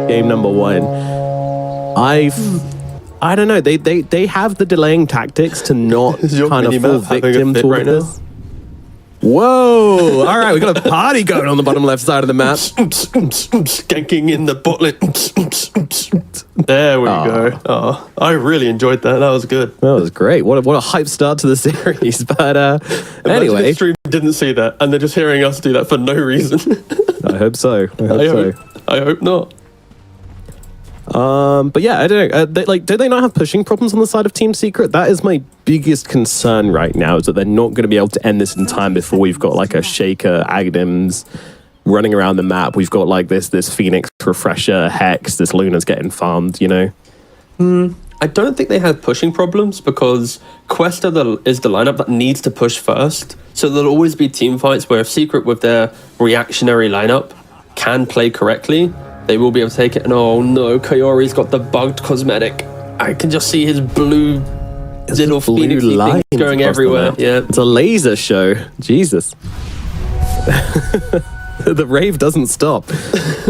game number 1. I don't know. They have the delaying tactics to not kind of fall victim to right this. Whoa! All right, we got a party going on the bottom left side of the map. Skanking in the botlet. There we go. Oh, I really enjoyed that. That was good. That was great. What a hype start to the series. But anyway, the stream didn't see that, and they're just hearing us do that for no reason. I hope so. I hope not. But yeah, I don't know. Do they not have pushing problems on the side of Team Secret? That is my biggest concern right now, is that they're not going to be able to end this in time before we've got like a Shaker, Agdams running around the map. We've got like this Phoenix Refresher, Hex, this Luna's getting farmed, you know? I don't think they have pushing problems because Quest is the lineup that needs to push first. So there'll always be team fights where if Secret with their reactionary lineup can play correctly, they will be able to take it. And oh no, Kaori's got the bugged cosmetic. I can just see his blue little Phoenix things going everywhere. Yeah, it's a laser show. Jesus. The rave doesn't stop.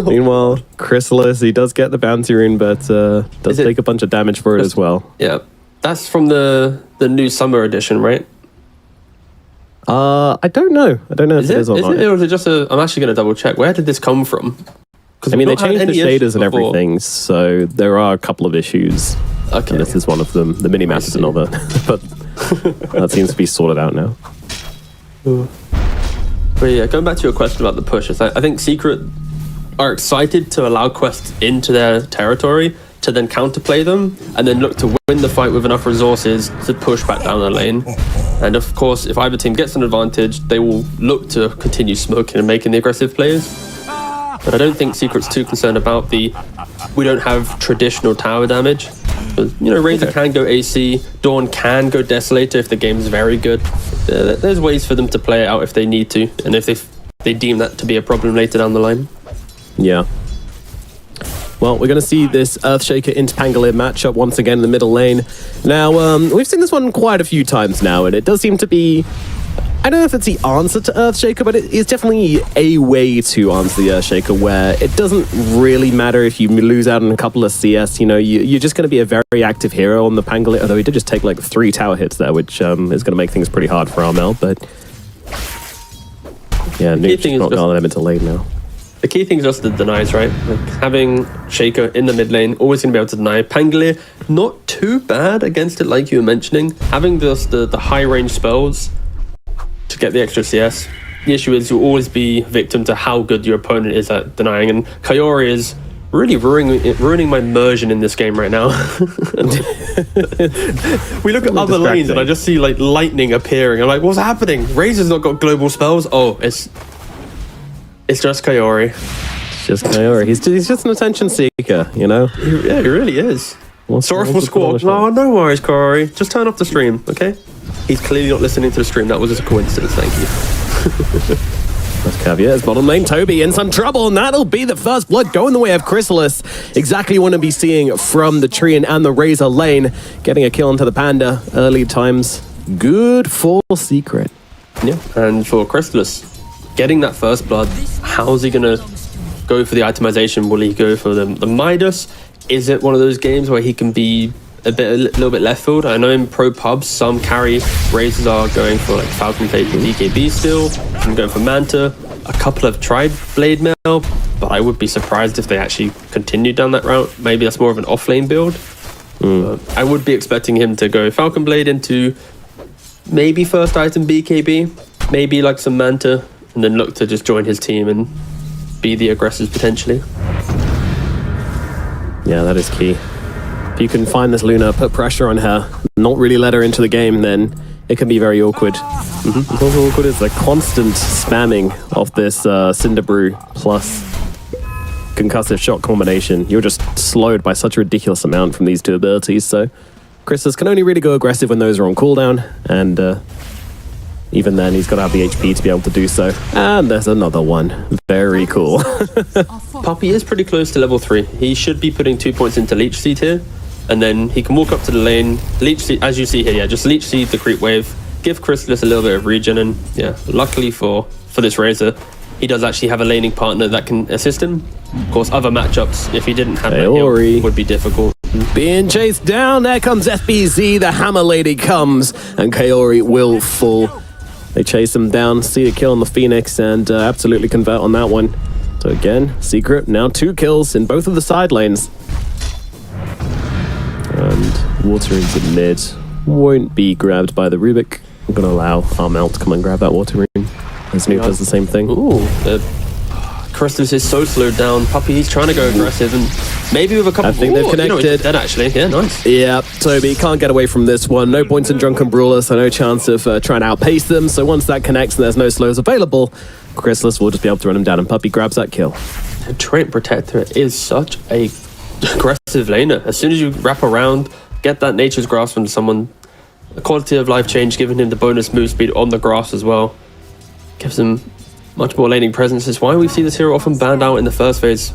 Meanwhile, Crystallis, he does get the bounty rune, but does take a bunch of damage for it as well. Yeah, that's from the new summer edition, right? I don't know. I don't know if it is or not. Or is it just a... I'm actually going to double check. Where did this come from? I mean, they changed the shaders and everything, so there are a couple of issues. Okay. And this is one of them. The minimap is another, but that seems to be sorted out now. But yeah, going back to your question about the pushes, I think Secret are excited to allow quests into their territory to then counterplay them and then look to win the fight with enough resources to push back down the lane. And of course, if either team gets an advantage, they will look to continue smoking and making the aggressive plays. But I don't think Secret's too concerned about we don't have traditional tower damage. But, you know, Razor can go AC, Dawn can go Desolator if the game's very good. There's ways for them to play it out if they need to, and if they deem that to be a problem later down the line. Yeah. Well, we're going to see this Earthshaker into Pangolier matchup once again in the middle lane. Now, we've seen this one quite a few times now, and it does seem to be... I don't know if it's the answer to Earthshaker, but it is definitely a way to answer the Earthshaker where it doesn't really matter if you lose out on a couple of CS. You know, you're just going to be a very active hero on the Pangolier, although he did just take like 3 tower hits there, which is going to make things pretty hard for Armel, but... Yeah, Nuke's not going to let him into lane now. The key thing is just the denies, right? Like having Shaker in the mid lane, always going to be able to deny. Pangolier, not too bad against it, like you were mentioning. Having just the high range spells to get the extra CS. The issue is you'll always be victim to how good your opponent is at denying, and Kaori is really ruining my immersion in this game right now. We look at other lanes and I just see like lightning appearing. I'm like, what's happening? Razor's not got global spells. Oh, it's just Kaori. It's just Kaori. He's just an attention seeker, you know? Yeah, he really is. Sorrowful Squawk. Oh, no worries, Kaori. Just turn off the stream, okay? He's clearly not listening to the stream. That was just a coincidence, thank you. That's Caviar's bottom lane. Tobi in some trouble, and that'll be the first blood going the way of Crystallis. Exactly what to be seeing from the Treant and the Razor lane. Getting a kill onto the Panda early times. Good for Secret. Yeah, and for Crystallis, getting that first blood, how's he going to go for the itemization? Will he go for the Midas? Is it one of those games where he can be a little bit left field? I know in pro pubs, some carry Razors are going for like Falcon Plate and DKB still. I'm going for Manta. A couple have tried Blade Mail, but I would be surprised if they actually continue down that route. Maybe that's more of an off-lane build. I would be expecting him to go Falcon Blade into maybe first item BKB, maybe like some Manta, and then look to just join his team and be the aggressors potentially. Yeah, that is key. If you can find this Luna, put pressure on her, not really let her into the game, then it can be very awkward. Also awkward is the constant spamming of this Cinder Brew plus concussive shot combination. You're just slowed by such a ridiculous amount from these two abilities, so Crystallis can only really go aggressive when those are on cooldown, and even then he's got to have the HP to be able to do so. And there's another one. Very cool. Puppey is pretty close to level 3. He should be putting 2 points into Leech Seed here, and then he can walk up to the lane, Leech Seed, as you see here, yeah, just Leech Seed the creep wave, give Crystallis a little bit of regen, and yeah, luckily for this Razor, he does actually have a laning partner that can assist him. Of course, other matchups, if he didn't have Kaori that heal, would be difficult. being chased down. There comes FBZ. The Hammer Lady comes, and Kaori will fall. They chase him down, see a kill on the Phoenix, and absolutely convert on that one. So again, Secret now 2 kills in both of the side lanes. And water into mid won't be grabbed by the Rubik. I'm going to allow Armel to come and grab that water rune. As Noob does the same thing. Ooh, Crystallis is so slowed down. Puppey, he's trying to go aggressive, and maybe with a couple... I think they've connected. You know, dead actually. Yeah, nice. Yeah, Tobi can't get away from this one. No points in Drunken Brawler, so no chance of trying to outpace them. So once that connects and there's no slows available, Crystallis will just be able to run him down, and Puppey grabs that kill. The Trait Protector is such a aggressive laner. As soon as you wrap around, get that Nature's Grasp from someone, the quality of life change, giving him the bonus move speed on the grass as well, gives him much more laning presence. Is why we see this hero often banned out in the first phase.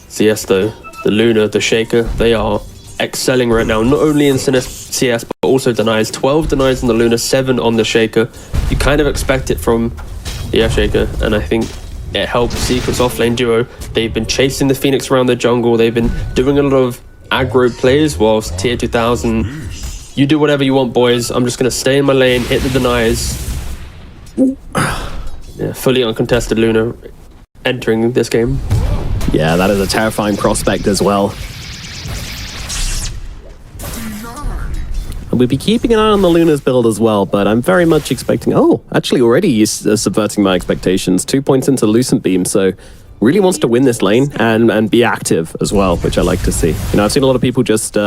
CS though, the Luna, the Shaker, they are excelling right now, not only in CS but also denies. 12 denies on the Luna, 7 on the Shaker. You kind of expect it from the Shaker, and I think it helps Secret's offlane duo. They've been chasing the Phoenix around the jungle, they've been doing a lot of aggro plays, whilst Tier 2000, you do whatever you want, boys. I'm just going to stay in my lane, hit the denies. Yeah, fully uncontested Luna entering this game. Yeah, that is a terrifying prospect as well. And we'll be keeping an eye on the Luna's build as well, but I'm very much expecting... Oh, actually already he's subverting my expectations. 2 points into Lucent Beam, so really wants to win this lane and be active as well, which I like to see. You know, I've seen a lot of people just...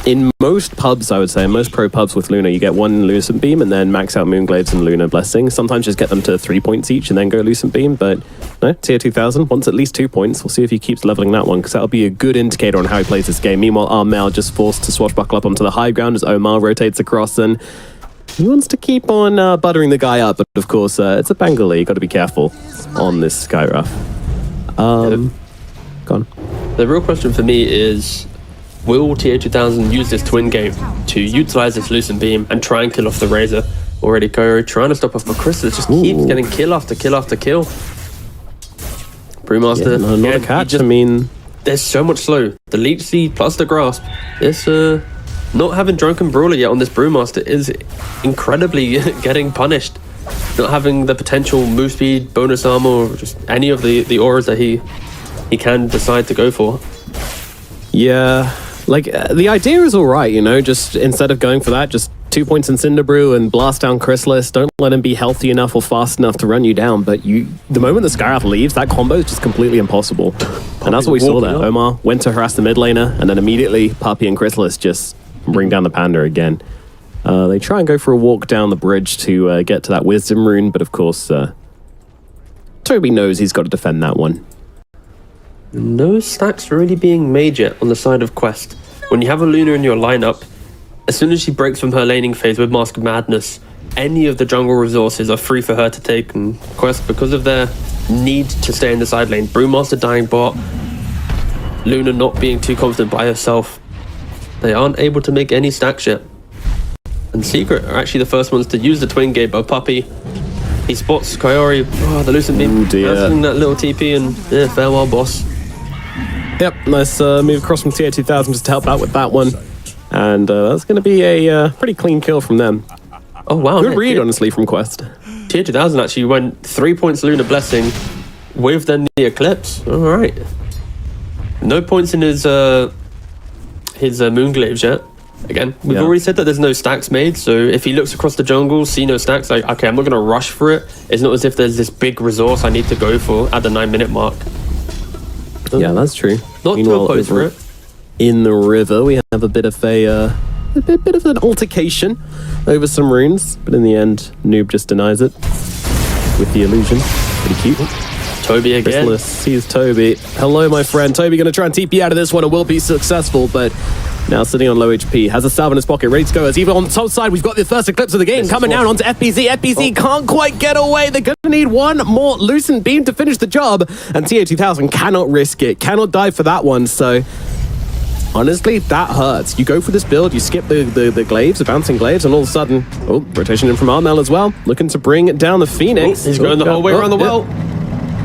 in most pubs, I would say, most pro pubs with Luna, you get 1 Lucent Beam and then max out Moonglaives and Luna Blessing. Sometimes just get them to 3 points each and then go Lucent Beam, but no, Tier 2000 wants at least 2 points. We'll see if he keeps leveling that one, because that'll be a good indicator on how he plays this game. Meanwhile, Armel just forced to swashbuckle up onto the high ground as OmaR rotates across, and he wants to keep on buttering the guy up, but of course, it's a Bengali. You've got to be careful on this Skyruff. Go on. The real question for me is, will Tier 2000 use this twin game to utilize this Lucent Beam and try and kill off the Razor? Already Kaori trying to stop off, but Crystallis just keeps getting kill after kill after kill. Brewmaster, yeah, not a catch. I mean, there's so much slow. The Leech Seed plus the Grasp. This not having Drunken Brawler yet on this Brewmaster is incredibly getting punished. Not having the potential move speed, bonus armor, or just any of the auras that he can decide to go for. Yeah. Like, the idea is all right, you know, just instead of going for that, just 2 points in Cinderbrew and blast down Crystallis. Don't let him be healthy enough or fast enough to run you down. But the moment the Skyruff leaves, that combo is just completely impossible. And that's what we saw there. OmaR went to harass the mid laner, and then immediately Puppey and Crystallis just bring down the Panda again. They try and go for a walk down the bridge to get to that Wisdom rune, but of course, Tobi knows he's got to defend that one. No stacks really being made yet on the side of Quest. When you have a Luna in your lineup, as soon as she breaks from her laning phase with Mask of Madness, any of the jungle resources are free for her to take. And Quest, because of their need to stay in the side lane, Brewmaster dying bot, Luna not being too confident by herself, they aren't able to make any stacks yet. And Secret are actually the first ones to use the twin gate, but Puppey, he spots Kaori, the Lucent Beam, cancelling that little TP, and yeah, farewell boss. Yep, nice move across from Tier 2000 just to help out with that one. And that's going to be a pretty clean kill from them. Oh, wow. Good read, honestly, from Quest. Tier 2000 actually went 3 points Luna Blessing with then the Eclipse. All right. No points in his Moonglaves yet. Again, we've already said that there's no stacks made, so if he looks across the jungle, see no stacks, like, okay, I'm not going to rush for it. It's not as if there's this big resource I need to go for at the 9-minute mark. Yeah, that's true. Not too opposed for it. In the river, we have a bit of bit of an altercation over some runes, but in the end, Noob just denies it with the illusion. Pretty cute. Tobi again. Crystallis sees Tobi. Hello, my friend. Tobi going to try and TP out of this one and will be successful, but now sitting on low HP. Has a salve in his pocket, ready to go. As even on the top side, we've got the first Eclipse of the game coming down onto FBZ. FBZ can't quite get away. They're going to need one more Lucent Beam to finish the job, and Tier 2000 cannot risk it, cannot dive for that one, so honestly, that hurts. You go for this build, you skip the glaives, the bouncing glaives, and all of a sudden, rotation in from Armel as well, looking to bring down the Phoenix. He's going the whole way around the well.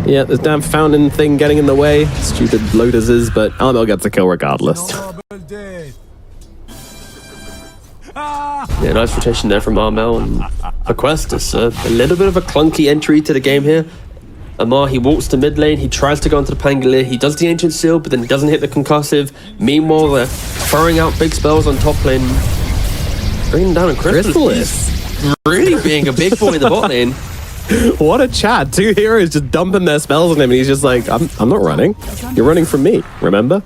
Yeah, this damn fountain thing getting in the way. Stupid Lotus is, but Armel gets a kill regardless. Yeah, nice rotation there from Armel. And for Quest, a little bit of a clunky entry to the game here. OmaR, he walks to mid lane, he tries to go into the Pangolier, he does the Ancient Seal, but then he doesn't hit the concussive. Meanwhile, they're throwing out big spells on top lane. Bringing down a Crystallis. Really being a big boy in the bot lane. What a chat. Two heroes just dumping their spells on him, and he's just like, I'm not running. You're running from me, remember?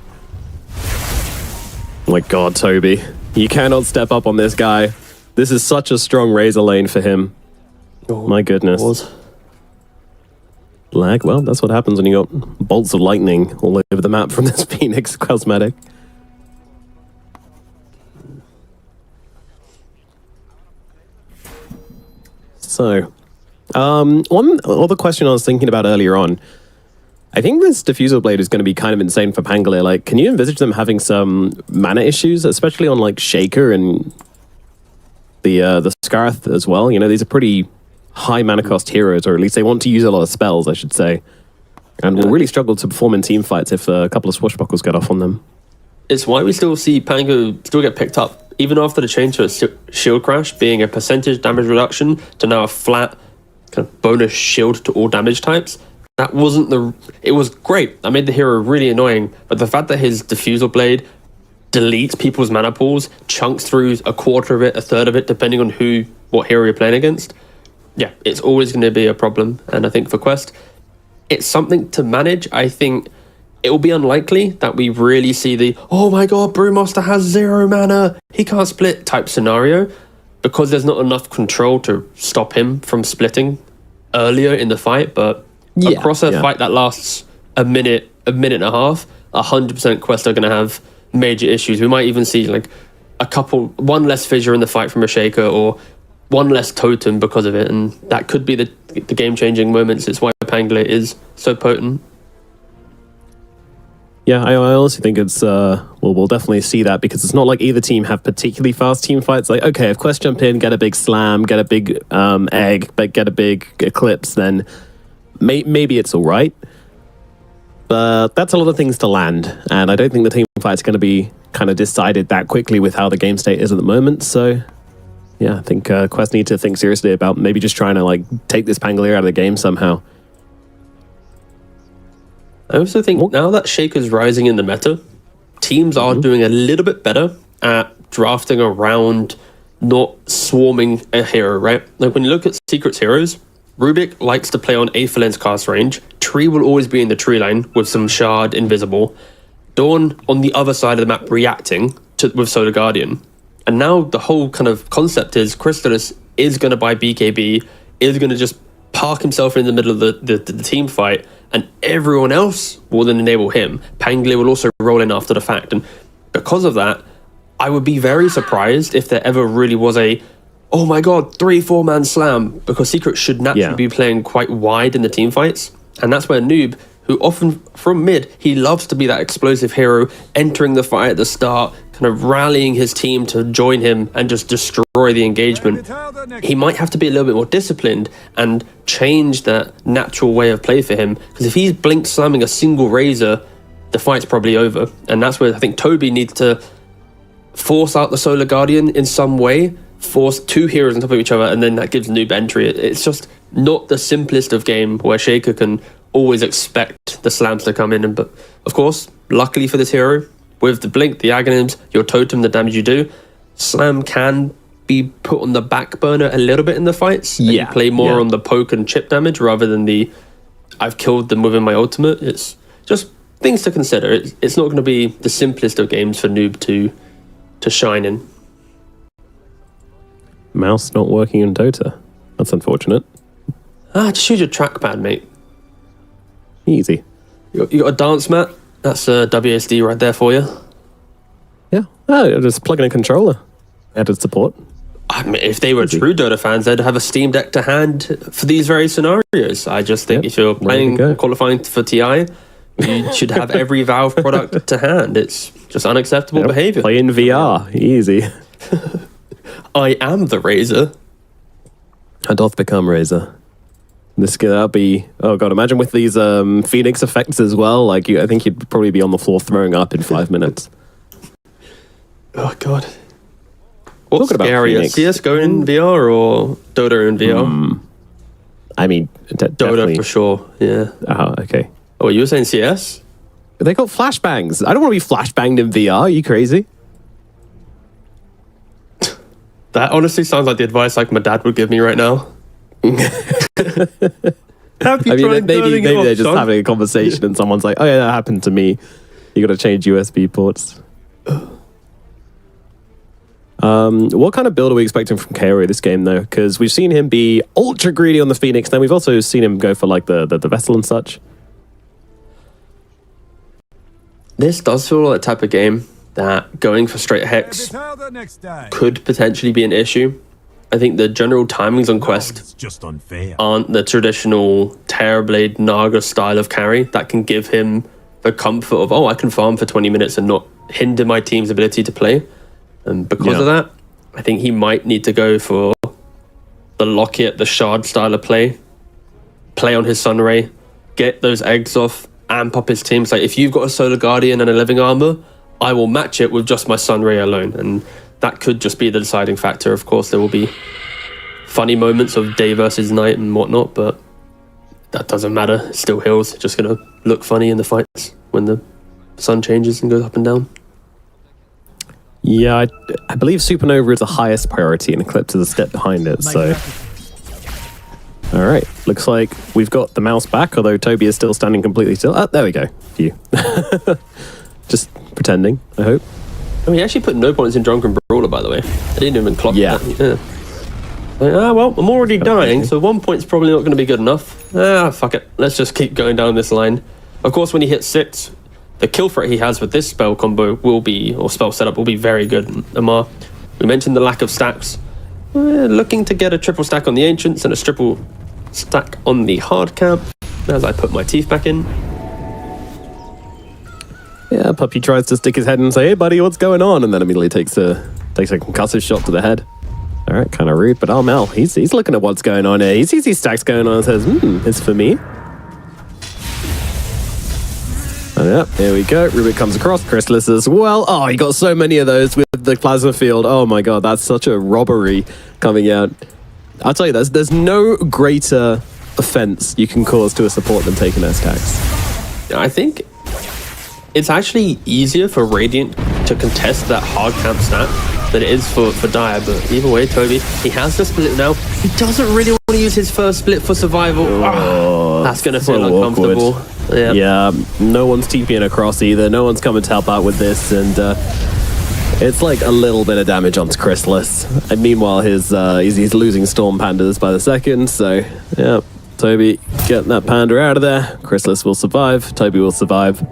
Oh my god, Tobi. You cannot step up on this guy. This is such a strong Razor lane for him. Oh, my goodness. Lag? Well, that's what happens when you got bolts of lightning all over the map from this Phoenix cosmetic. So, one other question I was thinking about earlier on. I think this Diffusal Blade is going to be kind of insane for Pangolier. Like, can you envisage them having some mana issues, especially on like Shaker and the Scarth as well? You know, these are pretty high mana cost heroes, or at least they want to use a lot of spells, I should say, and will really struggle to perform in team fights if a couple of swashbuckles get off on them. It's why we still see Pango still get picked up, even after the change to a shield crash, being a percentage damage reduction to now a flat kind of bonus shield to all damage types. That wasn't it was great. That made the hero really annoying, but the fact that his Diffusal Blade deletes people's mana pools, chunks through a quarter of it, a third of it, depending on what hero you're playing against, yeah, it's always going to be a problem. And I think for Quest, it's something to manage. I think it will be unlikely that we really see the, oh my god, Brewmaster has 0 mana, he can't split type scenario, because there's not enough control to stop him from splitting earlier in the fight. But across a fight that lasts a minute and a half, 100% Quest are going to have major issues. We might even see like one less fissure in the fight from a Shaker, or one less totem because of it, and that could be the game-changing moments. It's why Pangolier is so potent. Yeah, I honestly think it's, we'll definitely see that, because it's not like either team have particularly fast team fights. Like, okay, if Quest jump in, get a big slam, get a big egg, but get a big eclipse, then maybe it's all right. But that's a lot of things to land, and I don't think the team fight's going to be kind of decided that quickly with how the game state is at the moment, so yeah, I think Quest need to think seriously about maybe just trying to like take this Pangolier out of the game somehow. I also think now that Shaker's rising in the meta, teams are doing a little bit better at drafting around not swarming a hero, right? Like when you look at Secret's heroes, Rubik likes to play on Aetherland's cast range. Tree will always be in the tree line with some Shard Invisible. Dawn on the other side of the map reacting with Solar Guardian. And now the whole kind of concept is Crystallis is going to buy BKB, is going to just park himself in the middle of the team fight, and everyone else will then enable him. Pangolier will also roll in after the fact. And because of that, I would be very surprised if there ever really was a, oh my god, 3-4 man slam, because Secret should naturally be playing quite wide in the team fights. And that's where Noob, who often from mid, he loves to be that explosive hero, entering the fight at the start, kind of rallying his team to join him and just destroy the engagement. He might have to be a little bit more disciplined and change that natural way of play for him, because if he's blink slamming a single Razor, the fight's probably over. And that's where I think Tobi needs to force out the Solar Guardian in some way, force 2 heroes on top of each other, and then that gives Noob entry. It's just not the simplest of game where Shaker can always expect the slams to come in. But of course, luckily for this hero, with the blink, the agonyms, your totem, the damage you do, slam can be put on the back burner a little bit in the fights. And you play more on the poke and chip damage rather than the I've killed them within my ultimate. It's just things to consider. It's not going to be the simplest of games for Noob to shine in. Mouse not working in Dota. That's unfortunate. Just use your trackpad, mate. Easy. You got a dance mat? That's a WSD right there for you. Yeah. Just plug in a controller. Added support. I mean, if they were true Dota fans, they'd have a Steam Deck to hand for these very scenarios. I just think if you're playing qualifying for TI, you should have every Valve product to hand. It's just unacceptable behavior. Play in VR. Easy. I am the Razor. I doth become Razor. This could be... Oh, God, imagine with these Phoenix effects as well. Like, I think you'd probably be on the floor throwing up in 5 minutes. Oh, God. What's scarier, CSGO in VR or Dota in VR? I mean, Dota definitely. for sure, yeah. Oh, okay. Oh, you were saying CS? They got flashbangs. I don't want to be flashbanged in VR. Are you crazy? That honestly sounds like the advice like my dad would give me right now. I mean, maybe they're just having a conversation and someone's like, oh yeah, that happened to me. You got to change USB ports. What kind of build are we expecting from Kaori this game, though? Because we've seen him be ultra greedy on the Phoenix, then we've also seen him go for like the Vessel and such. This does feel like a type of game that going for straight Hex could potentially be an issue. I think the general timings on Quest aren't the traditional Terrorblade Naga style of carry that can give him the comfort of, oh, I can farm for 20 minutes and not hinder my team's ability to play. And because of that, I think he might need to go for the Locket, the Shard style of play on his Sunray, get those eggs off, amp up his team. So if you've got a Solar Guardian and a Living Armor, I will match it with just my Sunray alone. And that could just be the deciding factor. Of course, there will be funny moments of day versus night and whatnot, but that doesn't matter. It's still Hills. It's just going to look funny in the fights when the sun changes and goes up and down. Yeah, I believe Supernova is the highest priority and Eclipse is a step behind it, so... All right, looks like we've got the mouse back, although Tobi is still standing completely still. Oh, there we go. Phew. Just pretending, I hope. Oh, he actually put no points in Drunken Brawler, by the way. I didn't even clock that. Yeah. Like, well, I'm already dying, so 1 point's probably not going to be good enough. Fuck it. Let's just keep going down this line. Of course, when he hits 6, the kill threat he has with this spell combo will be, or spell setup will be very good. OmaR, we mentioned the lack of stacks. We're looking to get a triple stack on the Ancients and a triple stack on the hard camp as I put my teeth back in. Yeah, Puppey tries to stick his head and say, hey buddy, what's going on? And then immediately takes a concussive shot to the head. All right, kind of rude, but Armel, he's looking at what's going on here. He sees these stacks going on and says, it's for me. Oh, yeah, here we go. Rubik comes across. Crystallis as well. Oh, he got so many of those with the plasma field. Oh my god, that's such a robbery coming out. I'll tell you, there's no greater offense you can cause to a support than taking their stacks. I think it's actually easier for Radiant to contest that hard camp stack than it is for Dire, but either way, Tobi, he has the split now. He doesn't really want to use his first split for survival. That's going to feel uncomfortable. Yeah, no one's TPing across either. No one's coming to help out with this, and it's like a little bit of damage onto Crystallis. And meanwhile, he's losing Storm Pandas by the second, so yeah. Tobi, get that Panda out of there. Crystallis will survive. Tobi will survive.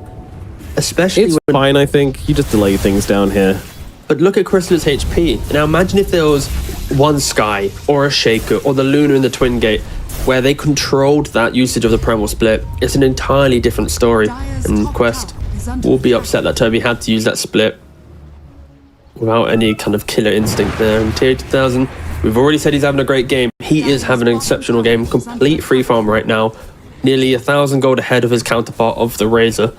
Especially it's fine, I think. You just delay things down here. But look at Crystallis' HP. Now imagine if there was one Sky, or a Shaker, or the Luna in the Twin Gate, where they controlled that usage of the Primal Split. It's an entirely different story, and Quest will be upset that Tobi had to use that split without any kind of killer instinct there. And Tier 2000, we've already said he's having a great game. He is having an exceptional game. Complete free farm right now. Nearly 1,000 gold ahead of his counterpart of the Razor.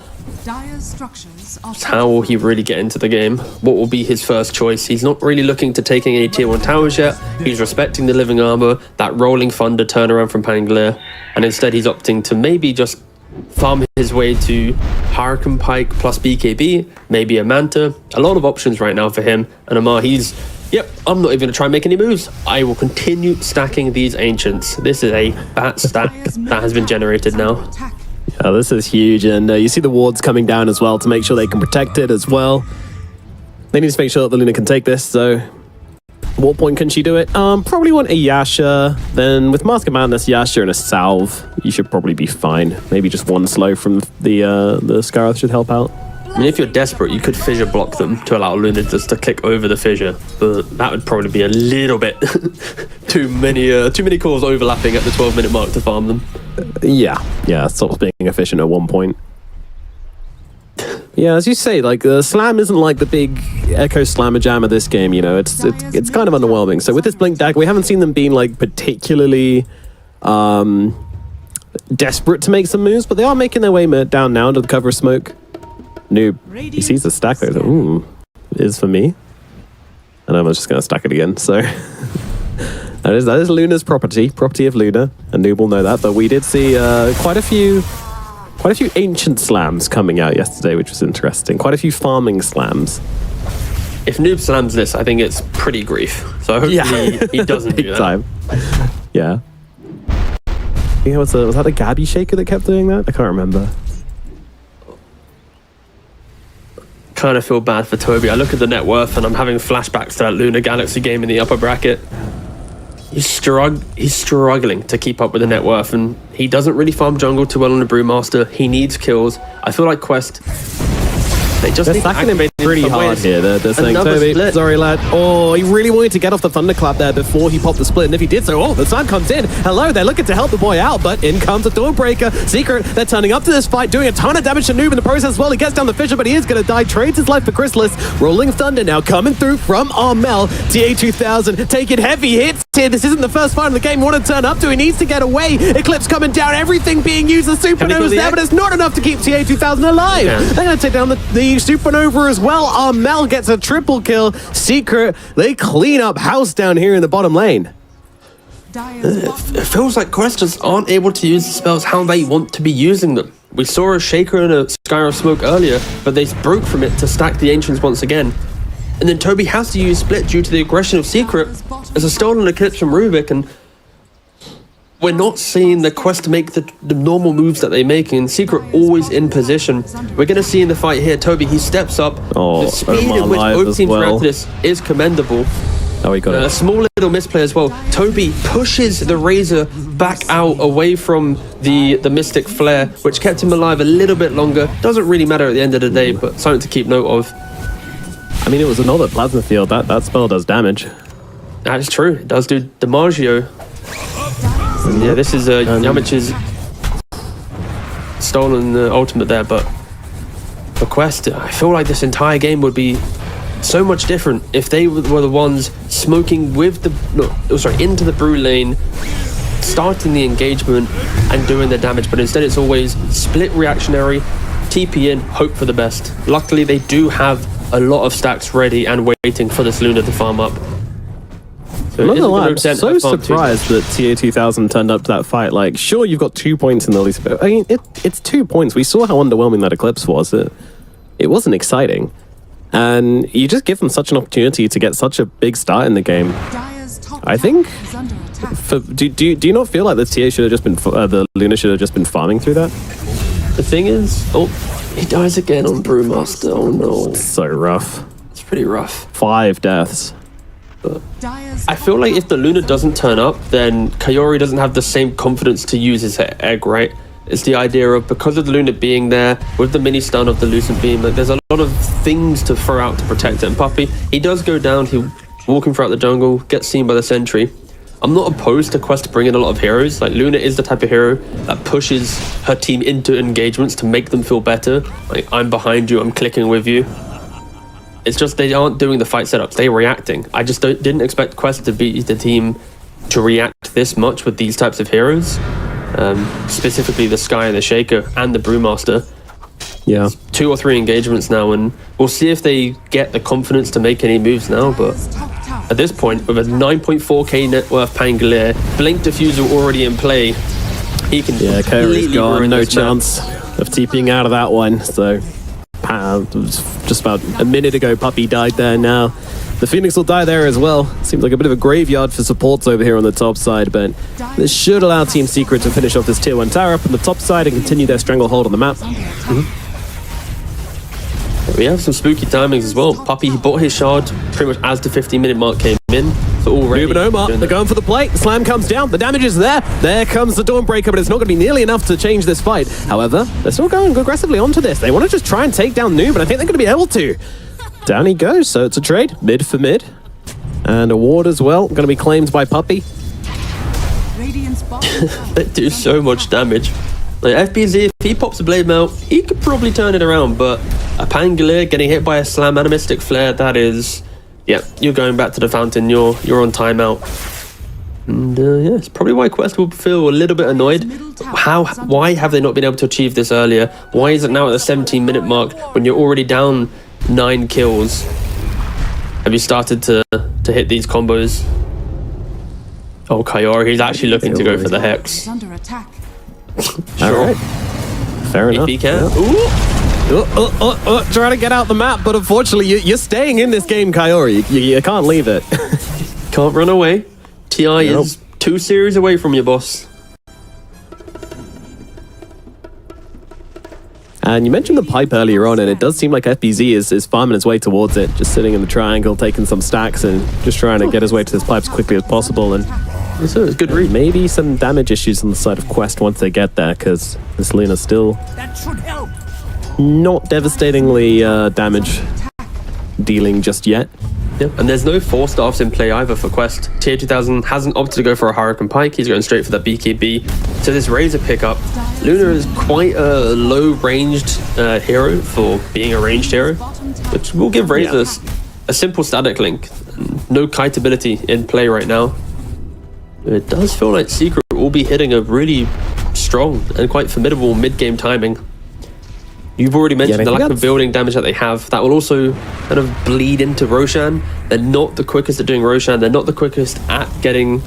How will he really get into the game? What will be his first choice? He's not really looking to taking any tier 1 towers yet. He's respecting the Living Armor, that Rolling Thunder turnaround from Pangolier, and instead he's opting to maybe just farm his way to Hurricane Pike plus BKB, maybe a Manta. A lot of options right now for him. And OmaR, he's, yep, I'm not even going to try and make any moves. I will continue stacking these Ancients. This is a bat stack that has been generated now. Yeah, this is huge, and you see the wards coming down as well to make sure they can protect it as well. They need to make sure that the Luna can take this, so... What point can she do it? Probably want a Yasha. Then with Mask of Madness, Yasha and a Salve, you should probably be fine. Maybe just one slow from the Scarith should help out. I mean, if you're desperate, you could fissure block them to allow Luna just to click over the fissure, but that would probably be a little bit too many calls overlapping at the 12-minute mark to farm them. Yeah, sort of being efficient at one point. Yeah, as you say, like Slam isn't like the big Echo Slammer Jam of this game. You know, it's kind of underwhelming. So with this Blink Dagger, we haven't seen them being like particularly desperate to make some moves, but they are making their way down now under the cover of smoke. Noob, he sees the stack though. Ooh, it is for me. And I'm just going to stack it again. So that is Luna's property of Luna, and Noob will know that. But we did see quite a few ancient slams coming out yesterday, which was interesting. Quite a few farming slams. If Noob slams this, I think it's pretty grief. So hopefully he doesn't do that. Time. Yeah. Yeah, was that a Gabby shaker that kept doing that? I can't remember. Kind of feel bad for Tobi. I look at the net worth and I'm having flashbacks to that Luna Galaxy game in the upper bracket. He's struggling to keep up with the net worth, and he doesn't really farm jungle too well on the Brewmaster. He needs kills. I feel like Quest, they're stacking him pretty hard here. They're saying, Tobi, sorry lad. Oh, he really wanted to get off the thunderclap there before he popped the split, and if he did so, the sun comes in. Hello, they're looking to help the boy out, but in comes a Dawnbreaker. Secret, they're turning up to this fight, doing a ton of damage to Noob in the process as well. He gets down the Fissure, but he is going to die. Trades his life for Crystallis. Rolling Thunder now coming through from Armel. TA2000 taking heavy hits here. This isn't the first fight in the game. Want to turn up to. He needs to get away. Eclipse coming down. Everything being used as Supernovas there, but it's not enough to keep TA2000 alive. Yeah. They're going to take down the Supernova as well. Armel gets a triple kill. Secret, they clean up house down here in the bottom lane. It feels like Quest just aren't able to use the spells how they want to be using them. We saw a Shaker and a Sky of Smoke earlier, but they broke from it to stack the Ancients once again. And then Tobi has to use Split due to the aggression of Secret as a stolen Eclipse from Rubik, and we're not seeing the Quest make the normal moves that they're making, and Secret always in position. We're going to see in the fight here, Tobi, he steps up. Oh, the speed in which both teams react to this is commendable. Oh, he got it. A small little misplay as well. Tobi pushes the Razor back out away from the Mystic Flare, which kept him alive a little bit longer. Doesn't really matter at the end of the day, but something to keep note of. I mean, it was another Plasma Field. That spell does damage. That is true. It does do DiMaggio. Yeah, this is Yamich's stolen ultimate there, but for Quest, I feel like this entire game would be so much different if they were the ones smoking with into the brew lane, starting the engagement and doing the damage, but instead it's always split reactionary, TP in, hope for the best. Luckily, they do have a lot of stacks ready and waiting for this Luna to farm up. I'm not gonna lie, I'm so surprised that TA2000 turned up to that fight. Like, sure, you've got 2 points in the least, but I mean, it's 2 points. We saw how underwhelming that Eclipse was. It wasn't exciting. And you just give them such an opportunity to get such a big start in the game. I think, do you not feel like the TA should have just been, the Luna should have just been farming through that? The thing is, he dies again on Brewmaster. Oh no. It's so rough. It's pretty rough. 5 deaths. But I feel like if the Luna doesn't turn up, then Kaori doesn't have the same confidence to use his egg, right? It's the idea of, because of the Luna being there, with the mini stun of the Lucent Beam, like, there's a lot of things to throw out to protect it. And Puppey, he does go down, he's walking throughout the jungle, gets seen by the sentry. I'm not opposed to Quest to bring in a lot of heroes. Like, Luna is the type of hero that pushes her team into engagements to make them feel better. Like, I'm behind you, I'm clicking with you. It's just they aren't doing the fight setups, they're reacting. I just didn't expect Quest to be the team to react this much with these types of heroes. Specifically the Sky and the Shaker and the Brewmaster. Yeah. 2 or 3 engagements now, and we'll see if they get the confidence to make any moves now, but at this point, with a 9.4k net worth Pangolier, Blink Diffusal already in play, he can Kaori's gone, no chance of TPing out of that one, so just about a minute ago, Puppey died there now. The Phoenix will die there as well. Seems like a bit of a graveyard for supports over here on the top side, but this should allow Team Secret to finish off this tier 1 tower up on the top side and continue their stranglehold on the map. We have some spooky timings as well. Puppey, he bought his shard pretty much as the 15-minute mark came in. So already Noob and OmaR, they're going for the plate. The slam comes down. The damage is there. There comes the Dawnbreaker, but it's not going to be nearly enough to change this fight. However, they're still going aggressively onto this. They want to just try and take down Noob, but I think they're going to be able to. Down he goes, so it's a trade. Mid for mid. And a ward as well. Going to be claimed by Puppey. They do so much damage. Like, FBZ, if he pops a Blade Mail, he could probably turn it around, but a Pangolier getting hit by a Slam and a Mystic Flare, that is... Yeah, you're going back to the fountain, you're on timeout. And yeah, it's probably why Quest will feel a little bit annoyed. Why have they not been able to achieve this earlier? Why is it now at the 17-minute mark when you're already down 9 kills? Have you started to hit these combos? Oh, Kaori, he's actually looking to go for the Hex. Under attack. Sure. All right. Fair enough. If he can. Ooh. Trying to get out the map, but unfortunately you're staying in this game, Kaori. You can't leave it. Can't run away. TI is 2 series away from your boss. And you mentioned the pipe earlier on, and it does seem like FBZ is farming his way towards it, just sitting in the triangle, taking some stacks, and just trying to get his way to this pipe as quickly as possible. And So it's good read. maybe some damage issues on the side of Quest once they get there, because this Luna's still not devastatingly damage dealing just yet. Yep. And there's no 4 staffs in play either for Quest. Tier 2000 hasn't opted to go for a Hurricane Pike. He's going straight for that BKB. So this Razor pickup, Luna is quite a low-ranged hero for being a ranged hero, which will give Razor a simple static link. No kite ability in play right now. It does feel like Secret will be hitting a really strong and quite formidable mid-game timing. You've already mentioned the lack of building damage that they have. That will also kind of bleed into Roshan. They're not the quickest at doing Roshan. They're not the quickest at getting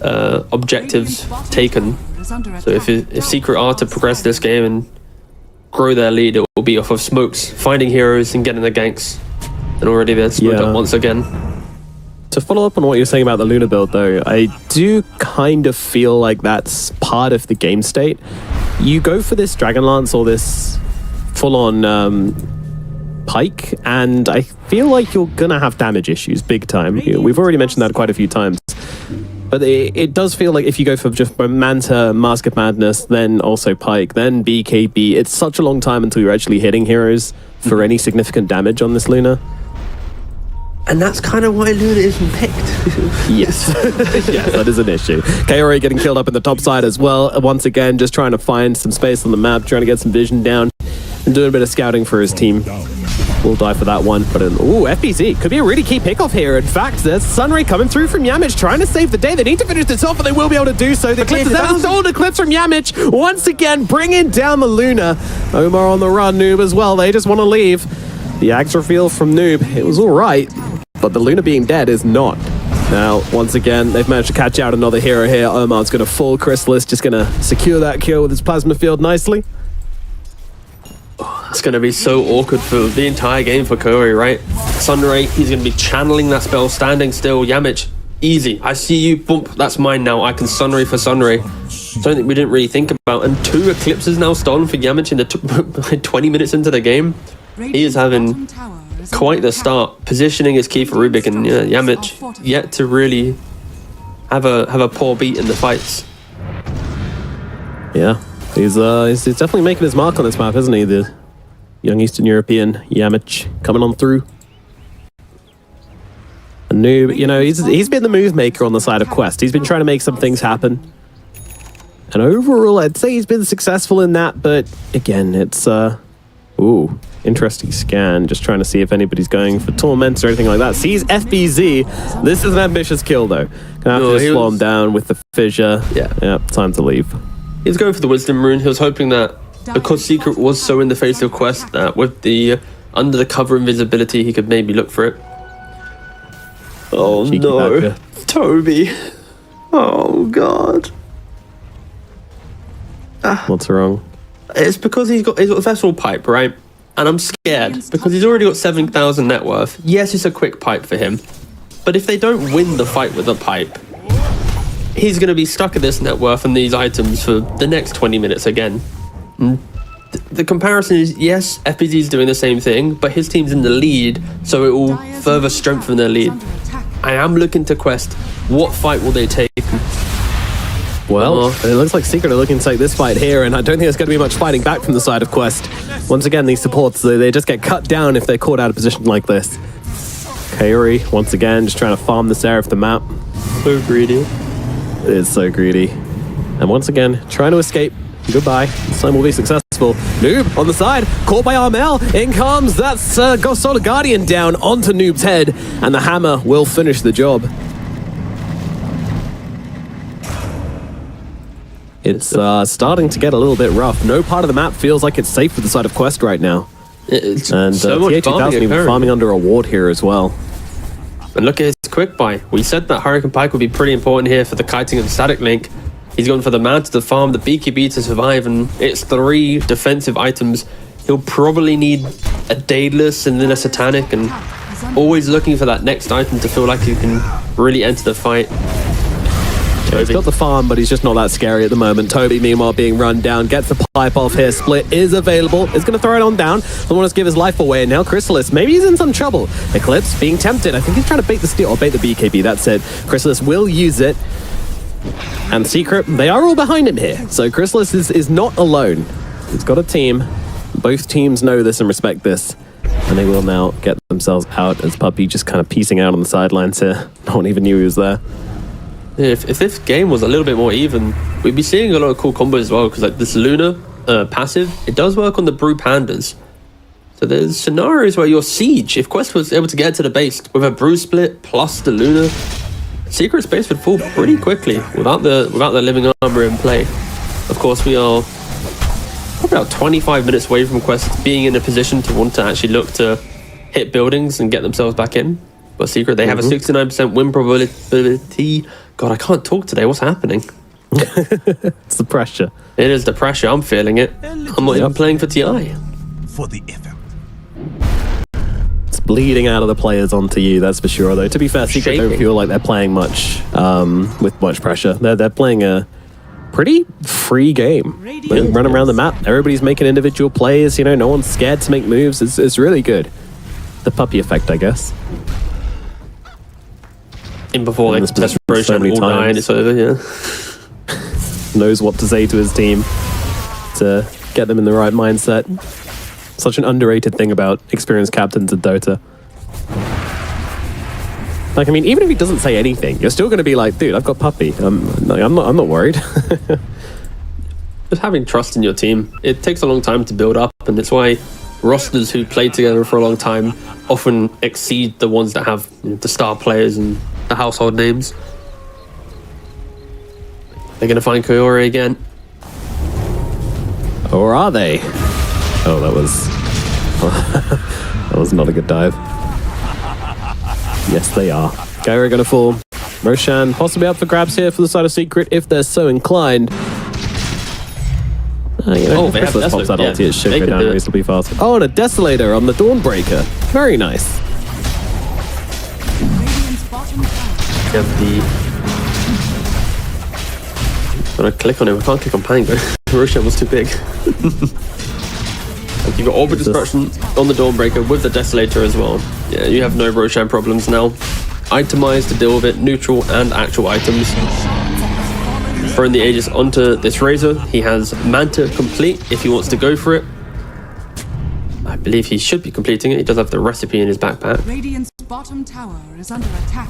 objectives taken. So if Secret are to progress this game and grow their lead, it will be off of smokes, finding heroes and getting the ganks. And already they're smoked up once again. To follow up on what you're saying about the Luna build, though, I do kind of feel like that's part of the game state. You go for this Dragonlance or this full-on Pike, and I feel like you're gonna have damage issues big time. We've already mentioned that quite a few times. But it does feel like if you go for just Manta, Mask of Madness, then also Pike, then BKB, it's such a long time until you're actually hitting heroes for any significant damage on this Luna. And that's kind of why Luna isn't picked. Yes. Yes, that is an issue. Kaori getting killed up in the top side as well. Once again, just trying to find some space on the map, trying to get some vision down, and doing a bit of scouting for his team. We'll die for that one. But FBZ could be a really key pickoff here. In fact, there's Sunray coming through from yamich, trying to save the day. They need to finish this off, and they will be able to do so. The Eclipse is out. Stolen Eclipse from yamich. Once again, bringing down the Luna. OmaR on the run, Noob as well. They just want to leave. The axe reveal from Noob. It was all right, but the Luna being dead is not. Now, once again, they've managed to catch out another hero here. OmaR's going to fall. Crystallis just going to secure that kill with his plasma field nicely. It's going to be so awkward for the entire game for Kaori, right? Sunray, he's going to be channeling that spell, standing still. Yamich, easy. I see you. Boom, that's mine now. I can Sunray for Sunray. Something we didn't really think about. And 2 Eclipses now stolen for Yamich in the 20 minutes into the game. He is having quite the start. Positioning is key for Rubik, and Yamich yet to really have a poor beat in the fights. Yeah, he's definitely making his mark on this map, isn't he? The young Eastern European Yamich coming on through. A Noob, he's been the move maker on the side of Quest. He's been trying to make some things happen. And overall, I'd say he's been successful in that, but again, it's interesting scan. Just trying to see if anybody's going for Torments or anything like that. Sees FBZ. This is an ambitious kill, though. Gonna have to just slow him down with the fissure. Yeah, time to leave. He was going for the Wisdom Rune. He was hoping that because Secret was so in the face of Quest, that with the under the cover invisibility, he could maybe look for it. Oh no, Tobi. Oh god. What's wrong? It's because he's got Vessel Pipe, right? And I'm scared because he's already got 7,000 net worth. Yes, it's a quick pipe for him, but if they don't win the fight with the pipe, he's going to be stuck at this net worth and these items for the next 20 minutes again. The comparison is, yes, FBZ is doing the same thing, but his team's in the lead, so it will further strengthen their lead. I am looking to Quest. What fight will they take? Well, it looks like Secret are looking to take this fight here, and I don't think there's going to be much fighting back from the side of Quest. Once again, these supports, they just get cut down if they're caught out of position like this. Kaori, once again, just trying to farm this area of the map. So greedy. It is so greedy. And once again, trying to escape. Goodbye. This time will be successful. Noob on the side, caught by Armel. In comes that Solar Guardian down onto Noob's head, and the hammer will finish the job. It's starting to get a little bit rough. No part of the map feels like it's safe for the side of Quest right now. It's And so much TA2000 even farming under a ward here as well. And look at his quick buy. We said that Hurricane Pike would be pretty important here for the kiting of the static link. He's going for the man to the farm, the BKB to survive, and it's 3 defensive items. He'll probably need a Daedalus and then a Satanic, and always looking for that next item to feel like he can really enter the fight. He's got the farm, but he's just not that scary at the moment. Tobi, meanwhile, being run down, gets the pipe off here. Split is available. Is going to throw it on down. Doesn't want to give his life away. And now Crystallis, maybe he's in some trouble. Eclipse being tempted. I think he's trying to bait the steal or bait the BKB. That's it. Crystallis will use it. And Secret, they are all behind him here. So Crystallis is not alone. He's got a team. Both teams know this and respect this. And they will now get themselves out as Puppey just kind of piecing out on the sidelines here. No one even knew he was there. If this game was a little bit more even, we'd be seeing a lot of cool combos as well, because like this Luna passive, it does work on the Brew Pandas. So there's scenarios where your Siege, if Quest was able to get to the base with a Brew split plus the Luna, Secret Space would fall pretty quickly without the living armor in play. Of course, we are probably about 25 minutes away from Quest being in a position to want to actually look to hit buildings and get themselves back in. But Secret, they have a 69% win probability. God, I can't talk today. What's happening? It's the pressure. It is the pressure. I'm feeling it. I'm not even playing for TI. For the effort. It's bleeding out of the players onto you, that's for sure. Though, to be fair, Secret don't feel like they're playing much with much pressure. They're playing a pretty free game. They run around the map. Everybody's making individual plays. You know, no one's scared to make moves. It's really good. The Puppey effect, I guess. In before they test so many times. It's over, yeah. Knows what to say to his team to get them in the right mindset. Such an underrated thing about experienced captains in Dota. Like, I mean, even if he doesn't say anything, you're still going to be like, dude, I've got Puppey. I'm not worried. Just having trust in your team. It takes a long time to build up, and it's why rosters who play together for a long time often exceed the ones that have the star players and the household names. They're going to find Kaori again. Or are they? Oh, that was... that was not a good dive. Yes, they are. Kaori going to fall. Roshan possibly up for grabs here for the side of Secret if they're so inclined. If Crystallis pops that ulti, it should go down reasonably fast. Oh, and a Desolator on the Dawnbreaker. Very nice. Have when I click on him, I can't click on Pango. Roshan was too big. You got Orbit Destruction on the Dawnbreaker with the Desolator as well. Yeah, you have no Roshan problems now. Itemized to deal with it, neutral and actual items. Throwing the Aegis onto this Razor. He has Manta complete if he wants to go for it. I believe he should be completing it. He does have the recipe in his backpack. Radiant's bottom tower is under attack.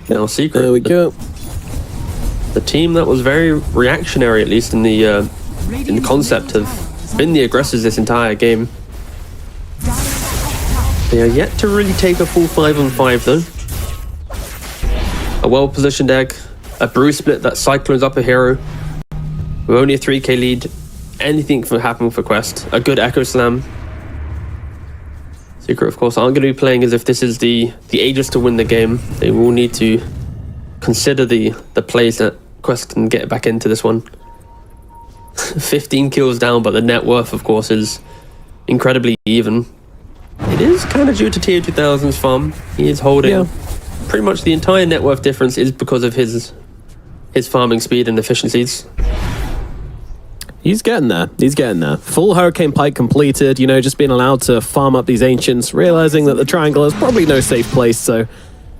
Now Secret. There we go. The team that was very reactionary, at least in the concept, have been the aggressors this entire game. They are yet to really take a full 5-on-5 though. A well-positioned egg, a Brew split that Cyclone's up a hero. With only a 3k lead, anything can happen for Quest. A good Echo Slam. Secret, of course, aren't going to be playing as if this is the Aegis to win the game. They will need to consider the plays that Quest can get back into this one. 15 kills down, but the net worth, of course, is incredibly even. It is kind of due to TA2000's farm. He is holding pretty much the entire net worth difference is because of his farming speed and efficiencies. He's getting there. He's getting there. Full Hurricane Pike completed, you know, just being allowed to farm up these Ancients, realizing that the Triangle is probably no safe place, so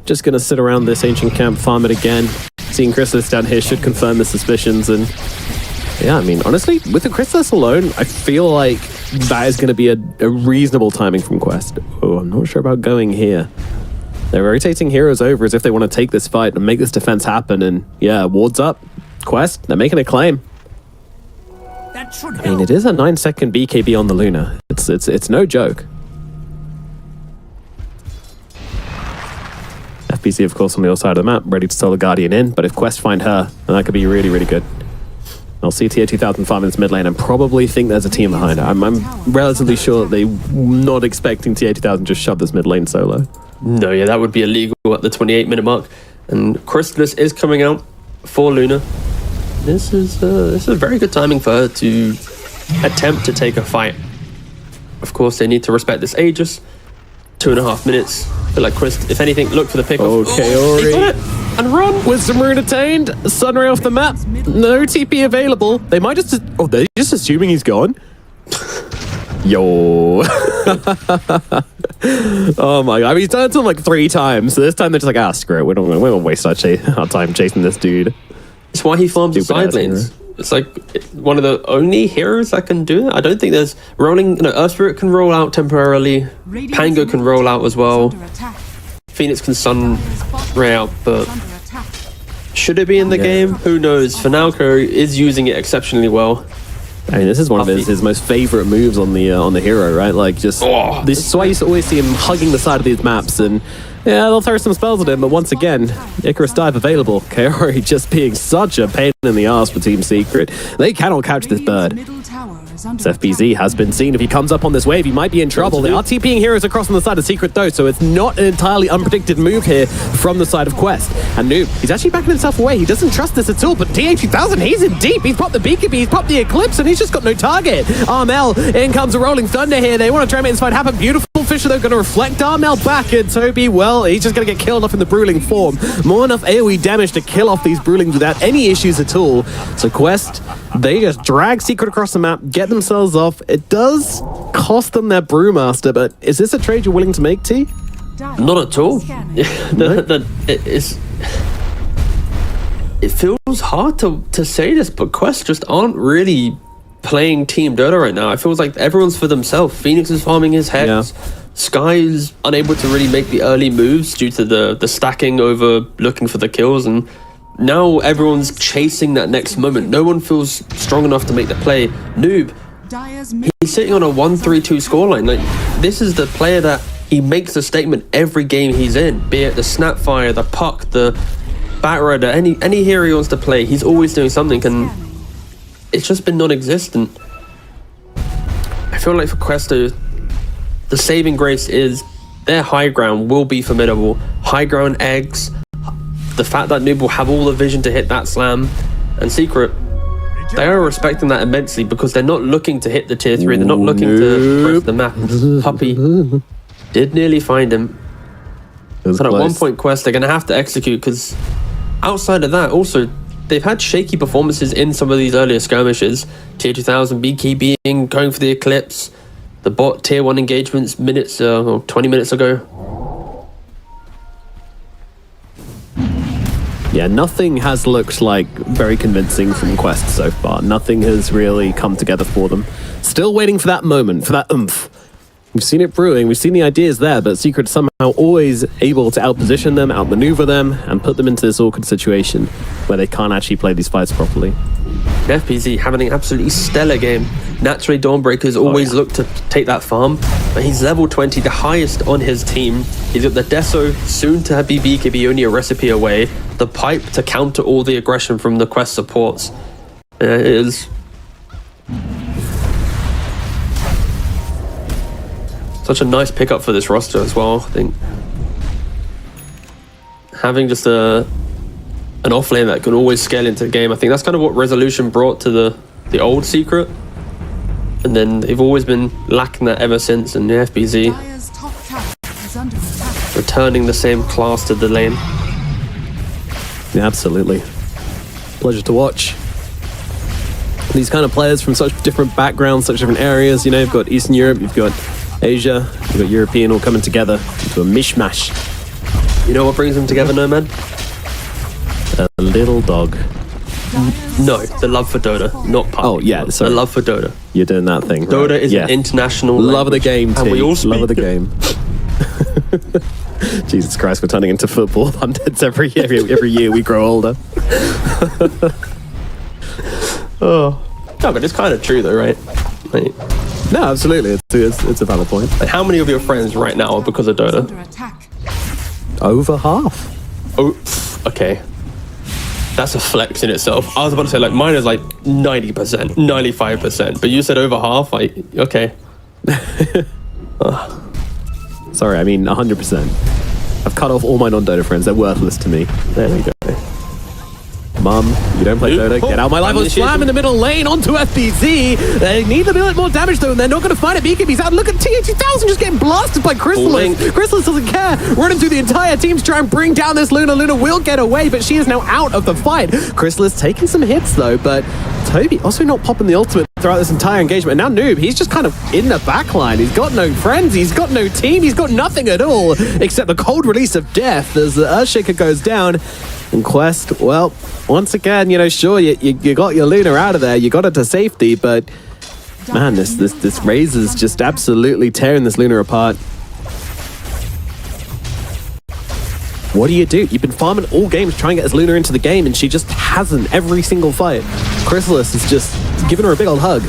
just going to sit around this Ancient camp, farm it again. Seeing Crystallis down here should confirm the suspicions, and yeah, I mean, honestly, with the Crystallis alone, I feel like that is going to be a reasonable timing from Quest. Oh, I'm not sure about going here. They're rotating heroes over as if they want to take this fight and make this defense happen, and yeah, wards up. Quest, they're making a claim. I mean, it is a 9-second BKB on the Luna. It's no joke. FPC, of course, on the other side of the map, ready to sell the Guardian in, but if Quest find her, then that could be really, really good. I'll see tier 2000 farm in its mid lane and probably think there's a team behind it. I'm relatively sure that they're not expecting tier 2000 just shove this mid lane solo. No, yeah, that would be illegal at the 28-minute mark. And Crystallis is coming out for Luna. This is very good timing for her to attempt to take a fight. Of course, they need to respect this Aegis. 2.5 minutes. I feel like Chris, if anything, look for the pick-off. Oh, Kaori. He got it. And run. Wisdom Rune attained. Sunray off the map. No TP available. They might just... Oh, they're just assuming he's gone? Yo. Oh my god. I mean, he's done it to him like 3 times. So this time they're just like, screw it. We don't waste our time chasing this dude. It's why he farms the side lanes. It's like one of the only heroes that can do it. I don't think there's rolling. No, Earth Spirit can roll out temporarily. Pango can roll out as well. Phoenix can sun ray out, but should it be in the game? Who knows? For now, Kaori is using it exceptionally well. I mean, this is one of his most favorite moves on the hero, right? Like, just this is why you always see him hugging the side of these maps, and yeah, they'll throw some spells at him. But once again, Icarus dive available. Kaori just being such a pain in the ass for Team Secret. They cannot catch this bird. FBZ has been seen. If he comes up on this wave, he might be in trouble. They are TPing heroes across on the side of Secret though, so it's not an entirely unpredicted move here from the side of Quest. And Noob, he's actually backing himself away. He doesn't trust this at all, but TH2000, he's in deep. He's popped the BKB, he's popped the Eclipse, and he's just got no target. Armel, in comes a Rolling Thunder here. They want to try and make this fight happen. Beautiful Fisher, they're going to reflect Armel back, and Tobi, well, he's just going to get killed off in the Bruling form. More enough AoE damage to kill off these Brulings without any issues at all. So Quest, they just drag Secret across the map, get themselves off. It does cost them their Brewmaster, but is this a trade you're willing to make, T? Not at all. It feels hard to say this, but Quest just aren't really playing Team Dota right now. It feels like everyone's for themselves. Phoenix is farming his Hex. Yeah. Sky's unable to really make the early moves due to the stacking over looking for the kills, and now everyone's chasing that next moment. No one feels strong enough to make the play. Noob, he's sitting on a 1-3-2 scoreline. Like, this is the player that he makes a statement every game he's in, be it the Snapfire, the Puck, the Batrider, any hero he wants to play, he's always doing something, and it's just been non-existent. I feel like for Questo, the saving grace is their high ground will be formidable. High ground eggs, the fact that Noob will have all the vision to hit that slam, and Secret, they are respecting that immensely because they're not looking to hit the tier 3, they're not looking to press the map. Puppey did nearly find him. But at one point, Quest, they're going to have to execute, because outside of that, also, they've had shaky performances in some of these earlier skirmishes. Tier 2000, BKBing, going for the Eclipse, the bot tier 1 engagements minutes, or 20 minutes ago. Yeah, nothing has looked like very convincing from Quest so far. Nothing has really come together for them. Still waiting for that moment, for that oomph. We've seen it brewing, we've seen the ideas there, but Secret somehow always able to outposition them, outmaneuver them, and put them into this awkward situation where they can't actually play these fights properly. FPZ having an absolutely stellar game. Naturally, Dawnbreaker's always looked to take that farm, but he's level 20, the highest on his team. He's got the Deso, soon to be BKB, only a recipe away. The Pipe to counter all the aggression from the Quest supports. It is such a nice pickup for this roster as well, I think. Having just an offlane that can always scale into the game, I think that's kind of what Resolution brought to the old Secret. And then they've always been lacking that ever since, and the FBZ returning the same class to the lane. Yeah, absolutely. Pleasure to watch. These kind of players from such different backgrounds, such different areas. You know, you've got Eastern Europe, you've got Asia, you've got European all coming together into a mishmash. You know what brings them together, Nomad? A little dog. No, the love for Dota, not Puppey. Oh, yeah, sorry. The love for Dota. You're doing that thing, Dota right? is an international love of the game, and T. we all speak love of the game. Jesus Christ, we're turning into football pundits every year we grow older. Oh. No, but it's kind of true though, right? Like, no, absolutely. It's a valid point. Like, how many of your friends right now are because of Dota? Over half. Oh, okay. That's a flex in itself. I was about to say, like, mine is like 90%, 95%, but you said over half. Like, okay. Sorry, I mean 100%. I've cut off all my non-Dota friends. They're worthless to me. There we go. Mum, you don't play Dota. Get out my life on Slam in the middle lane onto FBZ. They need a bit more damage though, and they're not going to find it. BKB's out. Look at TA2000 just getting blasted by Crystallis. Crystallis doesn't care. Running through the entire team to try and bring down this Luna. Luna will get away, but she is now out of the fight. Crystallis taking some hits though, but Tobi also not popping the ultimate throughout this entire engagement. And now Noob, he's just kind of in the backline. He's got no friends. He's got no team. He's got nothing at all except the cold release of death as the Earthshaker goes down. And Quest, well, once again, you know, sure, you got your Luna out of there, you got it to safety, but man, this Razor's just absolutely tearing this Luna apart. What do? You've been farming all games trying to get this Luna into the game, and she just hasn't every single fight. Crystallis is just giving her a big old hug.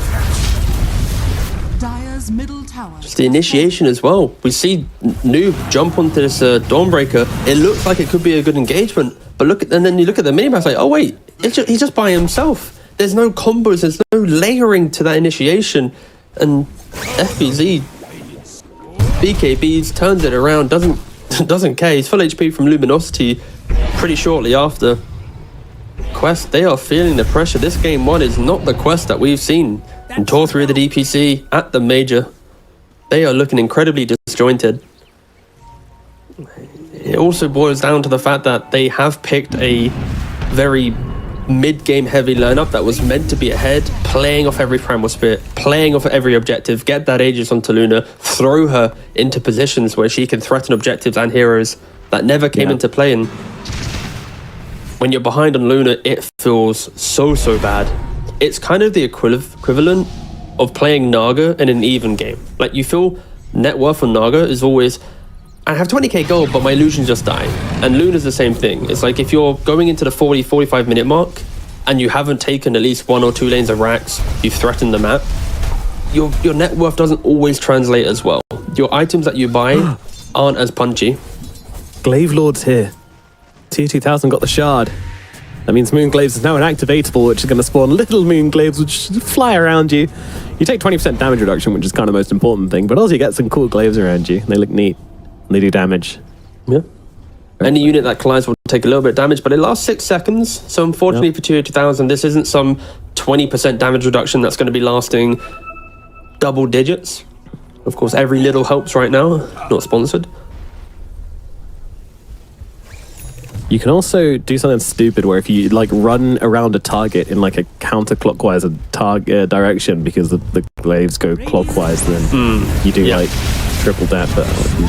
Dire's middle tower. Just the initiation as well. We see Noob jump onto this Dawnbreaker. It looks like it could be a good engagement, but and then you look at the minimap, like, oh wait, he's just by himself. There's no combos, there's no layering to that initiation, and FBZ, BKBs turns it around, doesn't care. He's full HP from Luminosity pretty shortly after. Quest, they are feeling the pressure. This game 1 is not the Quest that we've seen in Tour 3 of the DPC at the Major. They are looking incredibly disjointed. It also boils down to the fact that they have picked a very mid-game heavy lineup that was meant to be ahead, playing off every Primal Spirit, playing off every objective, get that Aegis onto Luna, throw her into positions where she can threaten objectives and heroes that never came into play. And when you're behind on Luna, it feels so bad. It's kind of the equivalent of playing Naga in an even game. Like, you feel net worth on Naga is always, I have 20k gold, but my illusions just die. And Luna's the same thing. It's like if you're going into the 40-45 minute mark and you haven't taken at least 1 or 2 lanes of racks, you've threatened the map, your net worth doesn't always translate as well. Your items that you buy aren't as punchy. Glaive Lord's here. T2000 got the shard. That means Moonglaves is now an activatable, which is going to spawn little Moonglaves which fly around you. You take 20% damage reduction, which is kind of the most important thing, but also you get some cool Glaives around you. They look neat. They do damage. Yeah. Any unit that collides will take a little bit of damage, but it lasts 6 seconds. So unfortunately for T2000, this isn't some 20% damage reduction that's going to be lasting double digits. Of course, every little helps right now. Not sponsored. You can also do something stupid where if you like run around a target in like a counterclockwise direction because the glaives go clockwise, then you do like triple that. But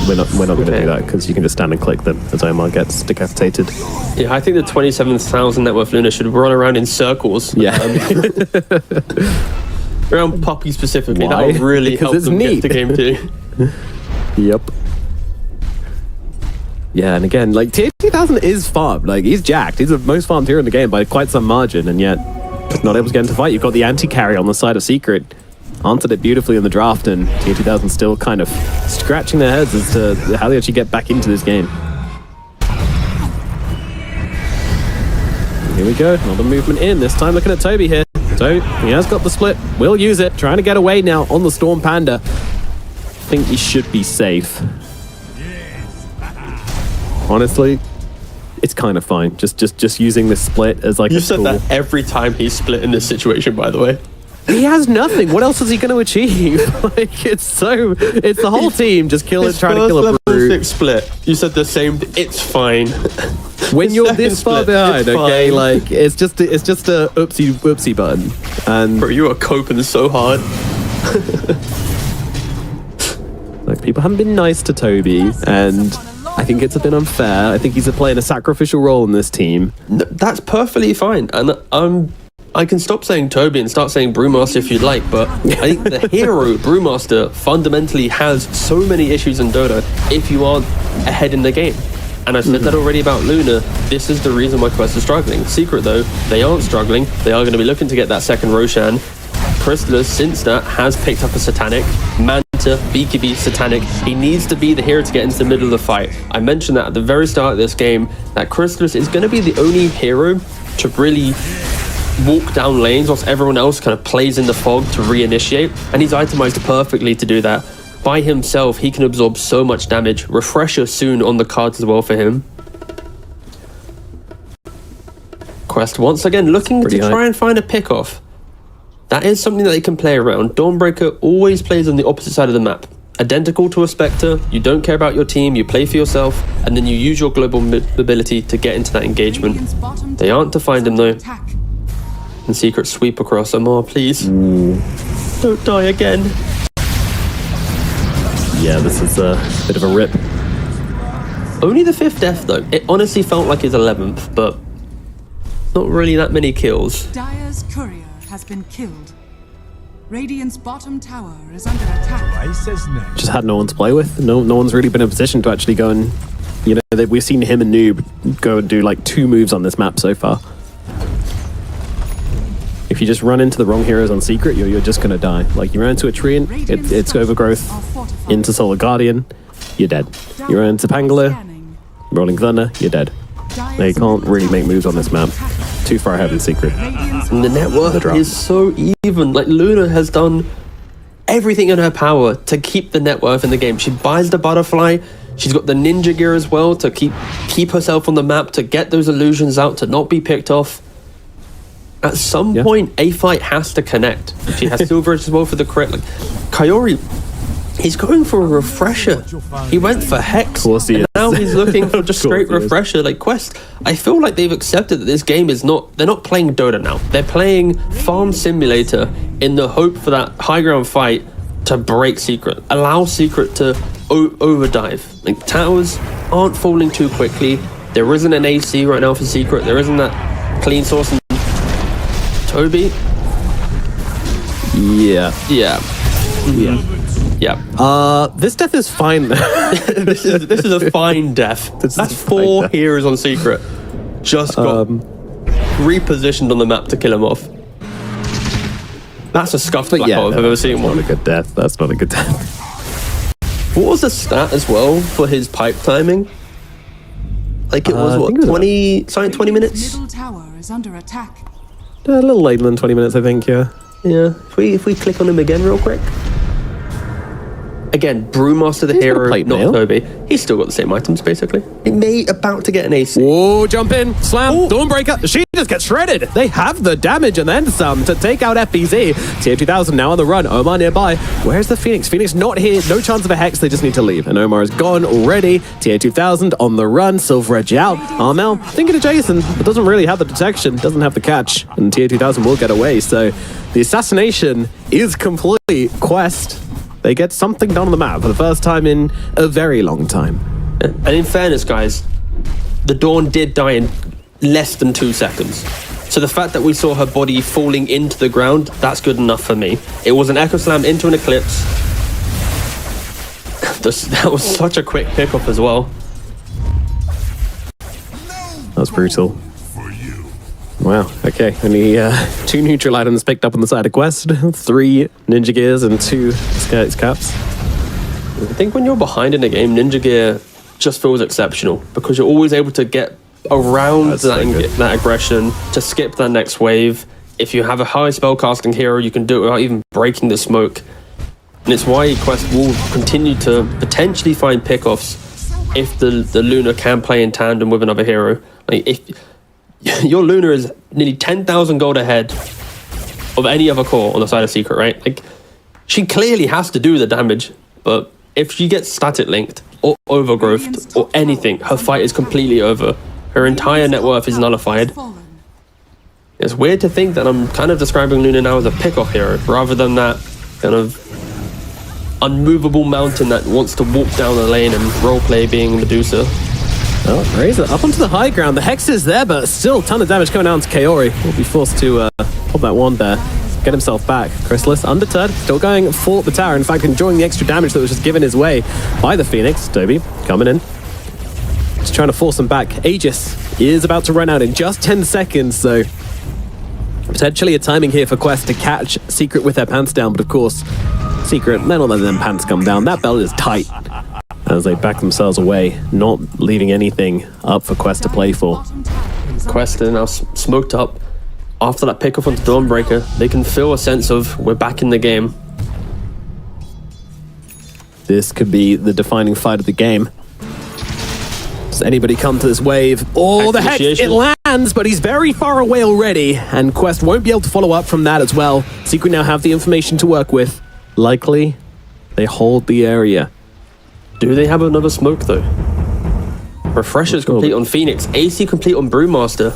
we're not going to do that because you can just stand and click them as OmaR gets decapitated. Yeah, I think the 27,000 net worth Luna should run around in circles. Yeah. Around Puppey specifically. Why? That will really Because help it's them neat. get to game 2. Yep. Yeah, and again, like T2000 is farmed. Like, he's jacked. He's the most farmed hero in the game by quite some margin, and yet just not able to get into fight. You've got the anti-carry on the side of Secret. Answered it beautifully in the draft, and T2000 still kind of scratching their heads as to how they actually get back into this game. Here we go, another movement in. This time looking at Tobi here. So he has got the split, will use it, trying to get away now on the Storm Panda. I think he should be safe. Honestly, it's kind of fine. Just using this split as like You a said tool. that every time he's split in this situation, by the way. He has nothing. What else is he going to achieve? Like, it's the whole team just trying to kill a level brute. 6 split. You said the same. It's fine. When His you're second this far split, behind, it's okay, fine. like it's just a oopsie button, and Bro, you are coping so hard. like people haven't been nice to Tobi, and I think it's a bit unfair. I think he's playing a sacrificial role in this team. That's perfectly fine. And I can stop saying Tobi and start saying Brewmaster if you'd like, but I think the hero Brewmaster fundamentally has so many issues in Dota if you aren't ahead in the game. And I've said that already about Luna. This is the reason why Quest is struggling. Secret though, they aren't struggling. They are going to be looking to get that second Roshan. Crystallis, since that, has picked up a Satanic. Manta, BKB, Satanic. He needs to be the hero to get into the middle of the fight. I mentioned that at the very start of this game, that Crystallis is going to be the only hero to really walk down lanes whilst everyone else kind of plays in the fog to reinitiate, and he's itemized perfectly to do that. By himself, he can absorb so much damage. Refresher soon on the cards as well for him. Quest once again looking to try and find a pick-off. That is something that they can play around. Dawnbreaker always plays on the opposite side of the map. Identical to a Spectre, you don't care about your team, you play for yourself, and then you use your global mobility to get into that engagement. They aren't to find him though. And secret sweep across OmaR, please. Don't die again. Yeah, this is a bit of a rip. Only the 5th death though. It honestly felt like his 11th, but not really that many kills. Dire's courier has been killed. Radiant's bottom tower is under attack. Just had no one to play with. No one's really been in a position to actually go and, you know, we've seen him and Noob go and do like 2 moves on this map so far. If you just run into the wrong heroes on Secret, you're just going to die. Like, you ran into a Treant, it's Overgrowth, into Solar Guardian, you're dead. You ran into Pangolin, Rolling Thunder, you're dead. They can't really make moves on this map. Too far ahead in Secret. And the net worth is so even. Like, Luna has done everything in her power to keep the net worth in the game. She buys the butterfly, she's got the ninja gear as well to keep herself on the map, to get those illusions out, to not be picked off. At some point, a fight has to connect. She has silver as well for the crit. Like, Kaori, he's going for a refresher. He went for Hex, and now he's looking for just straight refresher. Like, Quest, I feel like they've accepted that this game is not, they're not playing Dota now. They're playing Farm Simulator in the hope for that high ground fight to break Secret. Allow Secret to overdive. Like, towers aren't falling too quickly. There isn't an AC right now for Secret. There isn't that clean source. And Tobi. Yeah. This death is fine. this is a fine death. That's 4 heroes on Secret. Just got repositioned on the map to kill him off. That's a scuffed black hole if I've ever seen one. Not a good death. That's not a good death. What was the stat as well for his pipe timing? Like, it was what, 20 minutes? Middle tower is under attack. A little later than 20 minutes, I think, yeah. Yeah. If we click on him again real quick. Again, Brewmaster the hero, not Tobi. He's still got the same items, basically. He may about to get an AC. Whoa, jump in, slam, Dawnbreaker. She just gets shredded. They have the damage and then some to take out FBZ. Tier 2000 now on the run. OmaR nearby. Where's the Phoenix? Phoenix not here. No chance of a Hex. They just need to leave. And OmaR is gone already. Tier 2000 on the run. Silver Edge out. Armel thinking of Jason, but doesn't really have the detection. Doesn't have the catch. And Tier 2000 will get away. So the assassination is complete. Quest, they get something done on the map for the first time in a very long time. And in fairness, guys, the Dawn did die in less than 2 seconds. So the fact that we saw her body falling into the ground, that's good enough for me. It was an Echo Slam into an Eclipse. That was such a quick pickup as well. That's brutal. Wow, okay. Only 2 neutral items picked up on the side of Quest, 3 Ninja Gears and 2 Skirts Caps. I think when you're behind in a game, Ninja Gear just feels exceptional because you're always able to get around that aggression, to skip that next wave. If you have a high spellcasting hero, you can do it without even breaking the smoke. And it's why Quest will continue to potentially find pickoffs if the Luna can play in tandem with another hero. Like, if your Luna is nearly 10,000 gold ahead of any other core on the side of Secret, right? Like, she clearly has to do the damage, but if she gets static linked or overgrowthed or anything, her fight is completely over. Her entire net worth is nullified. It's weird to think that I'm kind of describing Luna now as a pickoff hero rather than that kind of unmovable mountain that wants to walk down the lane and roleplay being Medusa. Oh, Razor up onto the high ground. The Hex is there, but still a ton of damage coming down to Kaori. Will be forced to pop that wand there, get himself back. Crystallis undeterred, still going for the tower. In fact, enjoying the extra damage that was just given his way by the Phoenix. Tobi coming in, just trying to force him back. Aegis is about to run out in just 10 seconds, so potentially a timing here for Quest to catch Secret with their pants down, but of course, Secret, then all of them pants come down. That belt is tight as they back themselves away, not leaving anything up for Quest to play for. Quest are now smoked up. After that pick off onto Dawnbreaker, they can feel a sense of we're back in the game. This could be the defining fight of the game. Does anybody come to this wave? Oh, the hex, it lands, but he's very far away already, and Quest won't be able to follow up from that as well. Secret now have the information to work with. Likely, they hold the area. Do they have another smoke, though? Refresher's complete on Phoenix. AC complete on Brewmaster.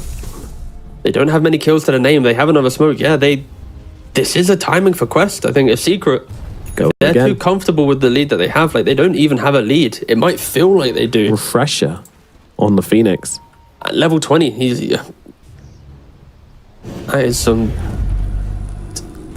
They don't have many kills to the name. They have another smoke. Yeah, this is a timing for Quest. I think if Secret, they're too comfortable with the lead that they have. Like, they don't even have a lead. It might feel like they do. Refresher on the Phoenix. At level 20, that is some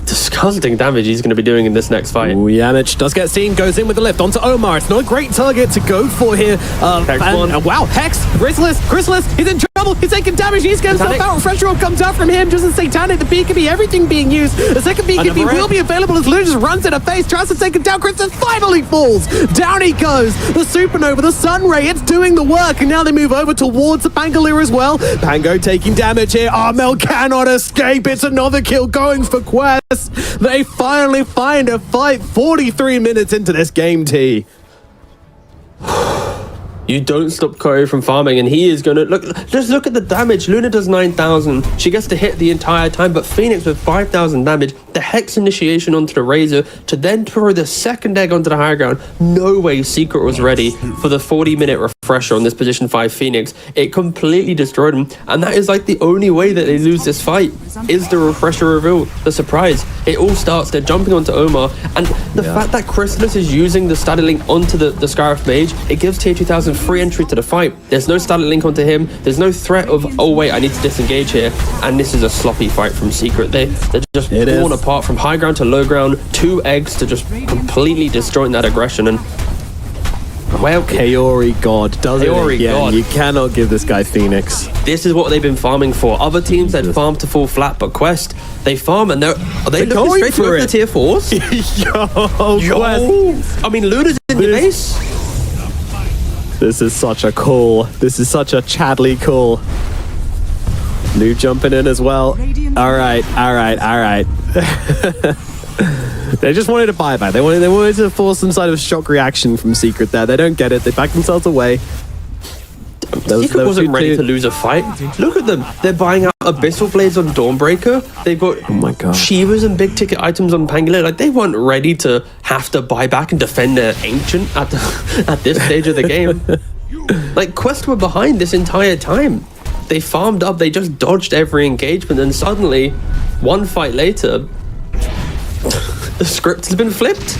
disgusting damage he's going to be doing in this next fight. Ooh, Yamich does get seen, goes in with the lift onto OmaR. It's not a great target to go for here. Wow, Hex, Crystallis, he's in trouble. He's taking damage. He's getting himself out. Refresher Orb comes out from him. Just a Satanic. The BKB, everything being used. The second BKB will be available as Luna just runs in her face. Tries to take him down. Crystallis finally falls. Down he goes. The Supernova, the Sun Ray, it's doing the work. And now they move over towards the Pangolier as well. Pango taking damage here. Armel cannot escape. It's another kill going for Quest. They finally find a fight 43 minutes into this game, T. You don't stop Kaori from farming, and he is going to... Just look at the damage. Luna does 9,000. She gets to hit the entire time, but Phoenix with 5,000 damage. The Hex initiation onto the Razor to then throw the second egg onto the higher ground. No way Secret was ready for the 40-minute refresher on this position 5 Phoenix. It completely destroyed him, and that is like the only way that they lose this fight is the refresher reveal, the surprise. It all starts, they're jumping onto OmaR, and the fact that Crystallis is using the static link onto the Scarif Mage, it gives Tier 2000 free entry to the fight. There's no static link onto him. There's no threat of, oh wait, I need to disengage here. And this is a sloppy fight from Secret. They're just torn apart from high ground to low ground. 2 eggs to just completely destroying that aggression. And well, Kaori God does Kaori it again. God. You cannot give this guy Phoenix. This is what they've been farming for. Other teams that farm to fall flat, but Quest, they farm and are they looking straight for the tier 4s? Yo, I mean, Luna's in the base. This is such a call. This is such a Chadley call. Noob jumping in as well. All right. They just wanted a buyback. They wanted to force some sort of shock reaction from Secret there. They don't get it. They back themselves away. Secret wasn't ready to lose a fight. Look at them. They're buying out Abyssal Blades on Dawnbreaker. They've got Shivas and big ticket items on Pangolier. Like, they weren't ready to have to buy back and defend their Ancient at this stage of the game. Like, Quest were behind this entire time. They farmed up. They just dodged every engagement. And suddenly, one fight later, the script has been flipped.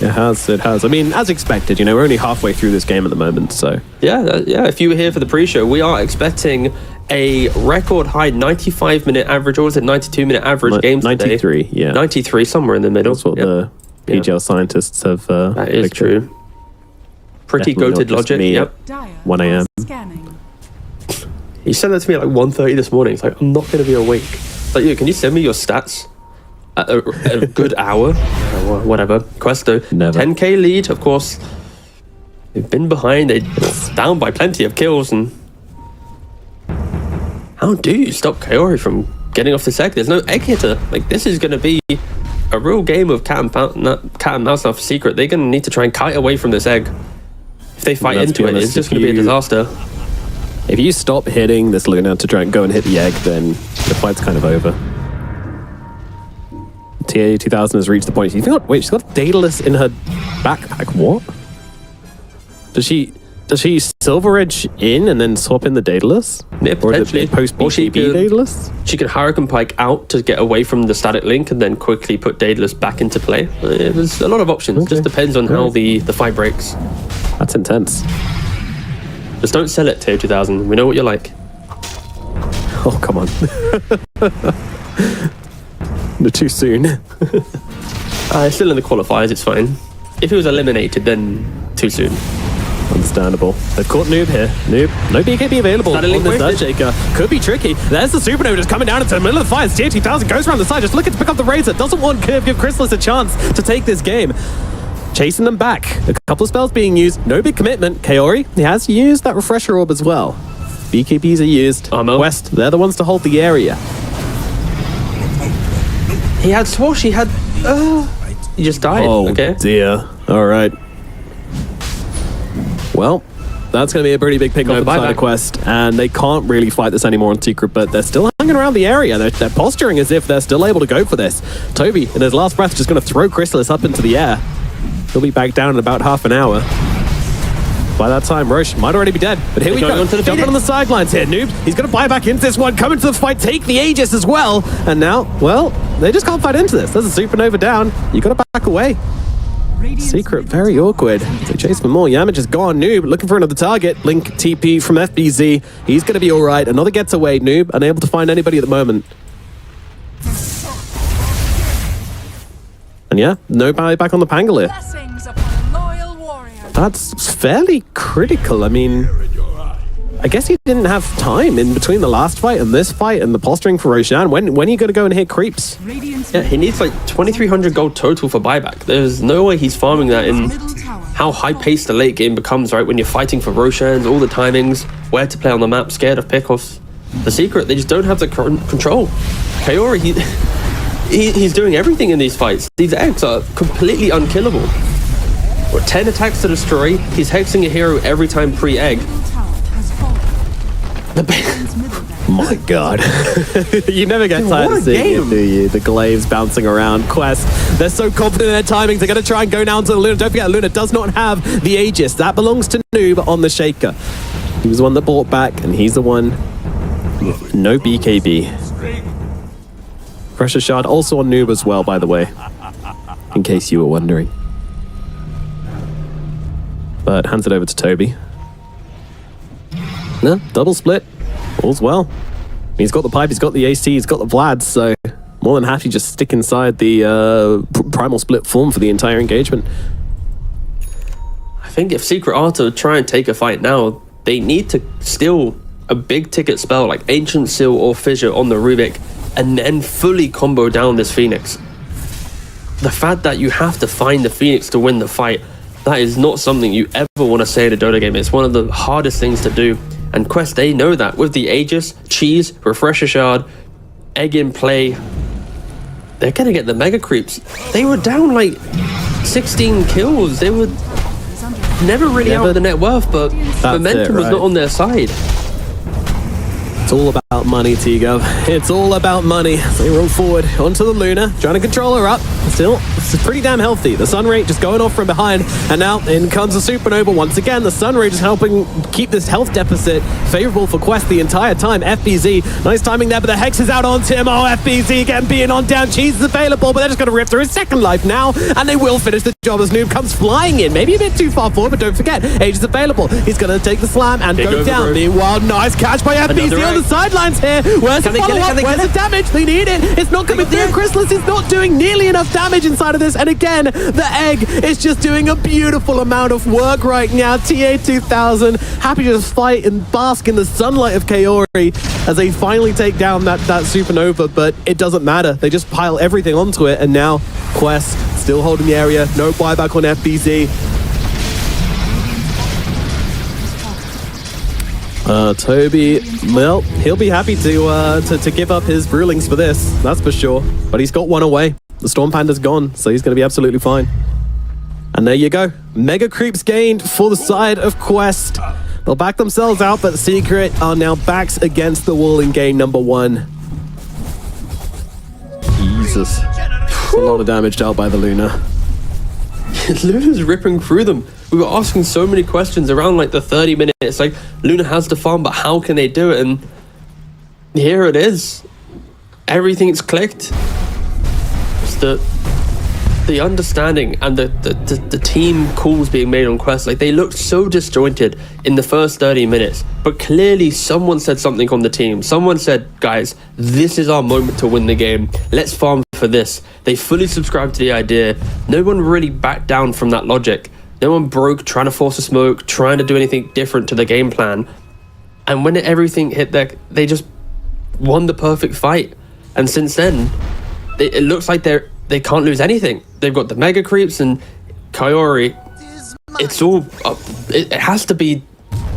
It has. I mean, as expected, you know, we're only halfway through this game at the moment, so... Yeah, if you were here for the pre-show, we are expecting a record high 95-minute average, or was it 92-minute average games 93, today? Yeah. 93, somewhere in the middle. That's what the PGL scientists have... that is true. Pretty goated logic, yep. 1 a.m. He said that to me at like 1:30 this morning. It's like, I'm not going to be awake. Like, can you send me your stats? At a good hour, or whatever. Questo, Never. 10k lead, of course. They've been behind. They're down by plenty of kills, and how do you stop Kaori from getting off this egg? There's no egg hitter. Like, this is going to be a real game of cat and mouse now for Secret. They're going to need to try and kite away from this egg. If they fight into it, it's just going to be a disaster. If you stop hitting this Luna to try and go and hit the egg, then the fight's kind of over. TA 2000 has reached the point. Wait, she's got Daedalus in her backpack. What? Does she Silver Edge in and then swap in the Daedalus? Yeah, potentially. Or post BCB Daedalus? She can Hurricane Pike out to get away from the static link and then quickly put Daedalus back into play. There's a lot of options. Okay. Just depends on how the fight breaks. That's intense. Just don't sell it, TA 2000. We know what you're like. Oh, come on. No, too soon. Still in the qualifiers, it's fine. If he was eliminated, then too soon. Understandable. They've caught Noob here. Noob, no BKB available on this Earthshaker. Could be tricky. There's the Supernova just coming down into the middle of the fight. Tier 2000 goes around the side, just looking to pick up the Razor. Doesn't want to give Crystallis a chance to take this game. Chasing them back. A couple of spells being used. No big commitment. Kaori, he has used that Refresher Orb as well. BKBs are used. Armel. West, they're the ones to hold the area. He had Swash, he had... he just died. Oh, okay. dear. All right. Well, that's going to be a pretty big pick Got up the inside buyback. of Quest, and they can't really fight this anymore on Secret, but they're still hanging around the area. They're posturing as if they're still able to go for this. Tobi, in his last breath, just going to throw Crystallis up into the air. He'll be back down in about half an hour. By that time, Roche might already be dead, but here we going go. onto the Jumping Phoenix. on the sidelines here, Noob. He's going to buy back into this one, come into the fight, take the Aegis as well. And now, well, they just can't fight into this. There's a Supernova down. You got to back away. Secret, very awkward. They chase for more. Yamich is gone. Noob looking for another target. Link TP from FBZ. He's going to be all right. Another gets away. Noob unable to find anybody at the moment. And yeah, no buy back on the Pangolier. Blessings upon a loyal warrior. That's fairly critical. I mean, I guess he didn't have time in between the last fight and this fight and the posturing for Roshan. When are you going to go and hit creeps? Radiant's Yeah, he needs like 2,300 gold total for buyback. There's no way he's farming that in middle tower. how high-paced the late game becomes, right? When you're fighting for Roshans, all the timings, where to play on the map, scared of pickoffs. The Secret, they just don't have the control. Kaori, he's doing everything in these fights. These eggs are completely unkillable. What, 10 attacks to destroy? He's hexing a hero every time pre-egg. Tower has fallen. The Radiant's middle tower. My God. You never get tired what of a seeing it, game. do you? The glaives bouncing around. Quest, they're so confident in their timings. They're going to try and go down to the Luna. Don't forget, Luna does not have the Aegis. That belongs to Noob on the Shaker. He was the one that bought back, and he's the one with no BKB. Pressure Shard also on Noob as well, by the way, in case you were wondering. But hands it over to Tobi. No, double split. All's well. He's got the pipe, he's got the AC, he's got the Vlad, so more than happy just stick inside the primal split form for the entire engagement. I think if Secret are to try and take a fight now, they need to steal a big ticket spell like Ancient Seal or Fissure on the Rubik and then fully combo down this Phoenix. The fact that you have to find the Phoenix to win the fight, that is not something you ever want to say in a Dota game. It's one of the hardest things to do. And Quest, they know that. With the Aegis, Cheese, Refresher Shard, Egg in play, they're going to get the Mega Creeps. They were down like 16 kills. They were never really out of the net worth, but momentum was right. not on their side. It's all about money, Tigo. It's all about money. So they roll forward onto the Luna, trying to control her up. Still, it's pretty damn healthy. The Sunray just going off from behind, and now in comes the Supernova once again. The Sunray just helping keep this health deficit favorable for Quest the entire time. FBZ, nice timing there, but the Hex is out onto him. Oh, FBZ getting beaten on down. Cheese is available, but they're just going to rip through his second life now, and they will finish the job as Noob comes flying in. Maybe a bit too far forward, but don't forget, Age is available. He's going to take the slam and go down. Bro. Meanwhile, nice catch by FBZ on the sidelines here. Where's the follow-up? Where's the damage? They need it. It's not coming through. Crystallis is not doing nearly enough damage inside of this. And again, the egg is just doing a beautiful amount of work right now. TA2000 happy to just fight and bask in the sunlight of Kaori as they finally take down that Supernova, but it doesn't matter. They just pile everything onto it, and now Quest still holding the area. No buyback on FBZ. Tobi, well, he'll be happy to give up his rulings for this, that's for sure. But he's got one away. The Storm Panda's gone, so he's going to be absolutely fine. And there you go. Mega creeps gained for the side of Quest. They'll back themselves out, but Secret are now backs against the wall in game number 1. Jesus. That's a lot of damage dealt by the Luna. Luna's ripping through them. We were asking so many questions around like the 30 minutes. Like, Luna has to farm, but how can they do it? And here it is. Everything's clicked. It's the understanding and the team calls being made on Quest. Like, they looked so disjointed in the first 30 minutes. But clearly someone said something on the team. Someone said, guys, this is our moment to win the game. Let's farm for this. They fully subscribed to the idea. No one really backed down from that logic. No one broke, trying to force a smoke, trying to do anything different to the game plan. And when everything hit there, they just won the perfect fight. And since then, it looks like they can't lose anything. They've got the Mega Creeps and Kaori. It's all up. It has to be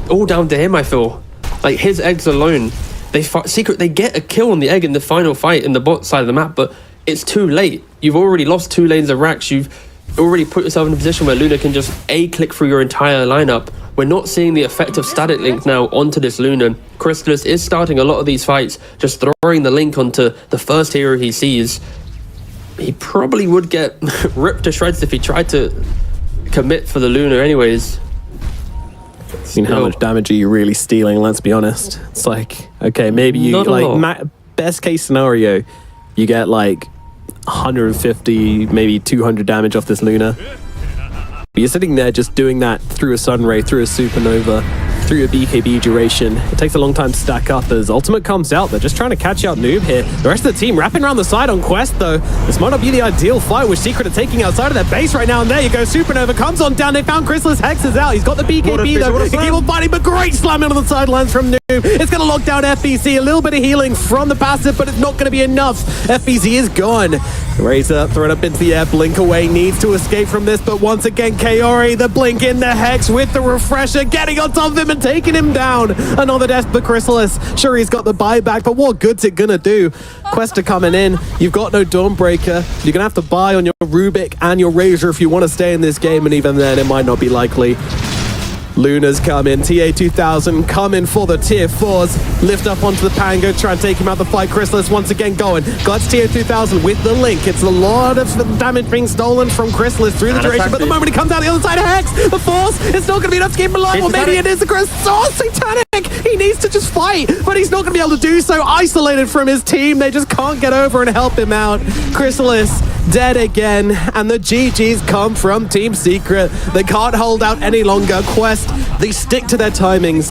all down to him, I feel. Like his eggs alone, they get a kill on the egg in the final fight in the bot side of the map, but it's too late. You've already lost 2 lanes of racks. You've already put yourself in a position where Luna can just click through your entire lineup. We're not seeing the effect of static link now onto this Luna. Crystallis is starting a lot of these fights, just throwing the link onto the first hero he sees. He probably would get ripped to shreds if he tried to commit for the Luna anyways. I mean, how much damage are you really stealing? Let's be honest. It's like, okay, maybe you best case scenario, you get like 150, maybe 200 damage off this Luna. But you're sitting there just doing that through a Sun Ray, through a Supernova, through a BKB duration. It takes a long time to stack up as Ultimate comes out. They're just trying to catch out Noob here. The rest of the team wrapping around the side on Quest, though. This might not be the ideal fight, with Secret are taking outside of their base right now. And there you go, Supernova comes on down. They found Crystallis. Hex is out. He's got the BKB, though. He keep on fighting, but great slamming on the sidelines from Noob. It's going to lock down FBC. A little bit of healing from the passive, but it's not going to be enough. FBC is gone. Razor thrown up into the air. Blink away, needs to escape from this, but once again, Kaori, the blink in the Hex with the refresher, getting on top of him and taking him down. Another death for Crystallis. Sure, he's got the buyback, but what good's it gonna do? Quest are coming in. You've got no Dawnbreaker. You're gonna have to buy on your Rubik and your Razor if you want to stay in this game, and even then, it might not be likely. Luna's come in, TA2000 coming for the tier 4s, lift up onto the Pango, try and take him out the fight. Crystallis once again going, got TA2000 with the link. It's a lot of damage being stolen from Crystallis through the duration, but the moment he comes out the other side of Hex, the Force, it's not going to be enough to keep him alive, or maybe it is the Crystallis. Satanic! He needs to just fight, but he's not going to be able to do so, isolated from his team. They just can't get over and help him out. Crystallis dead again, and the GG's come from Team Secret. They can't hold out any longer. Quest, they stick to their timings.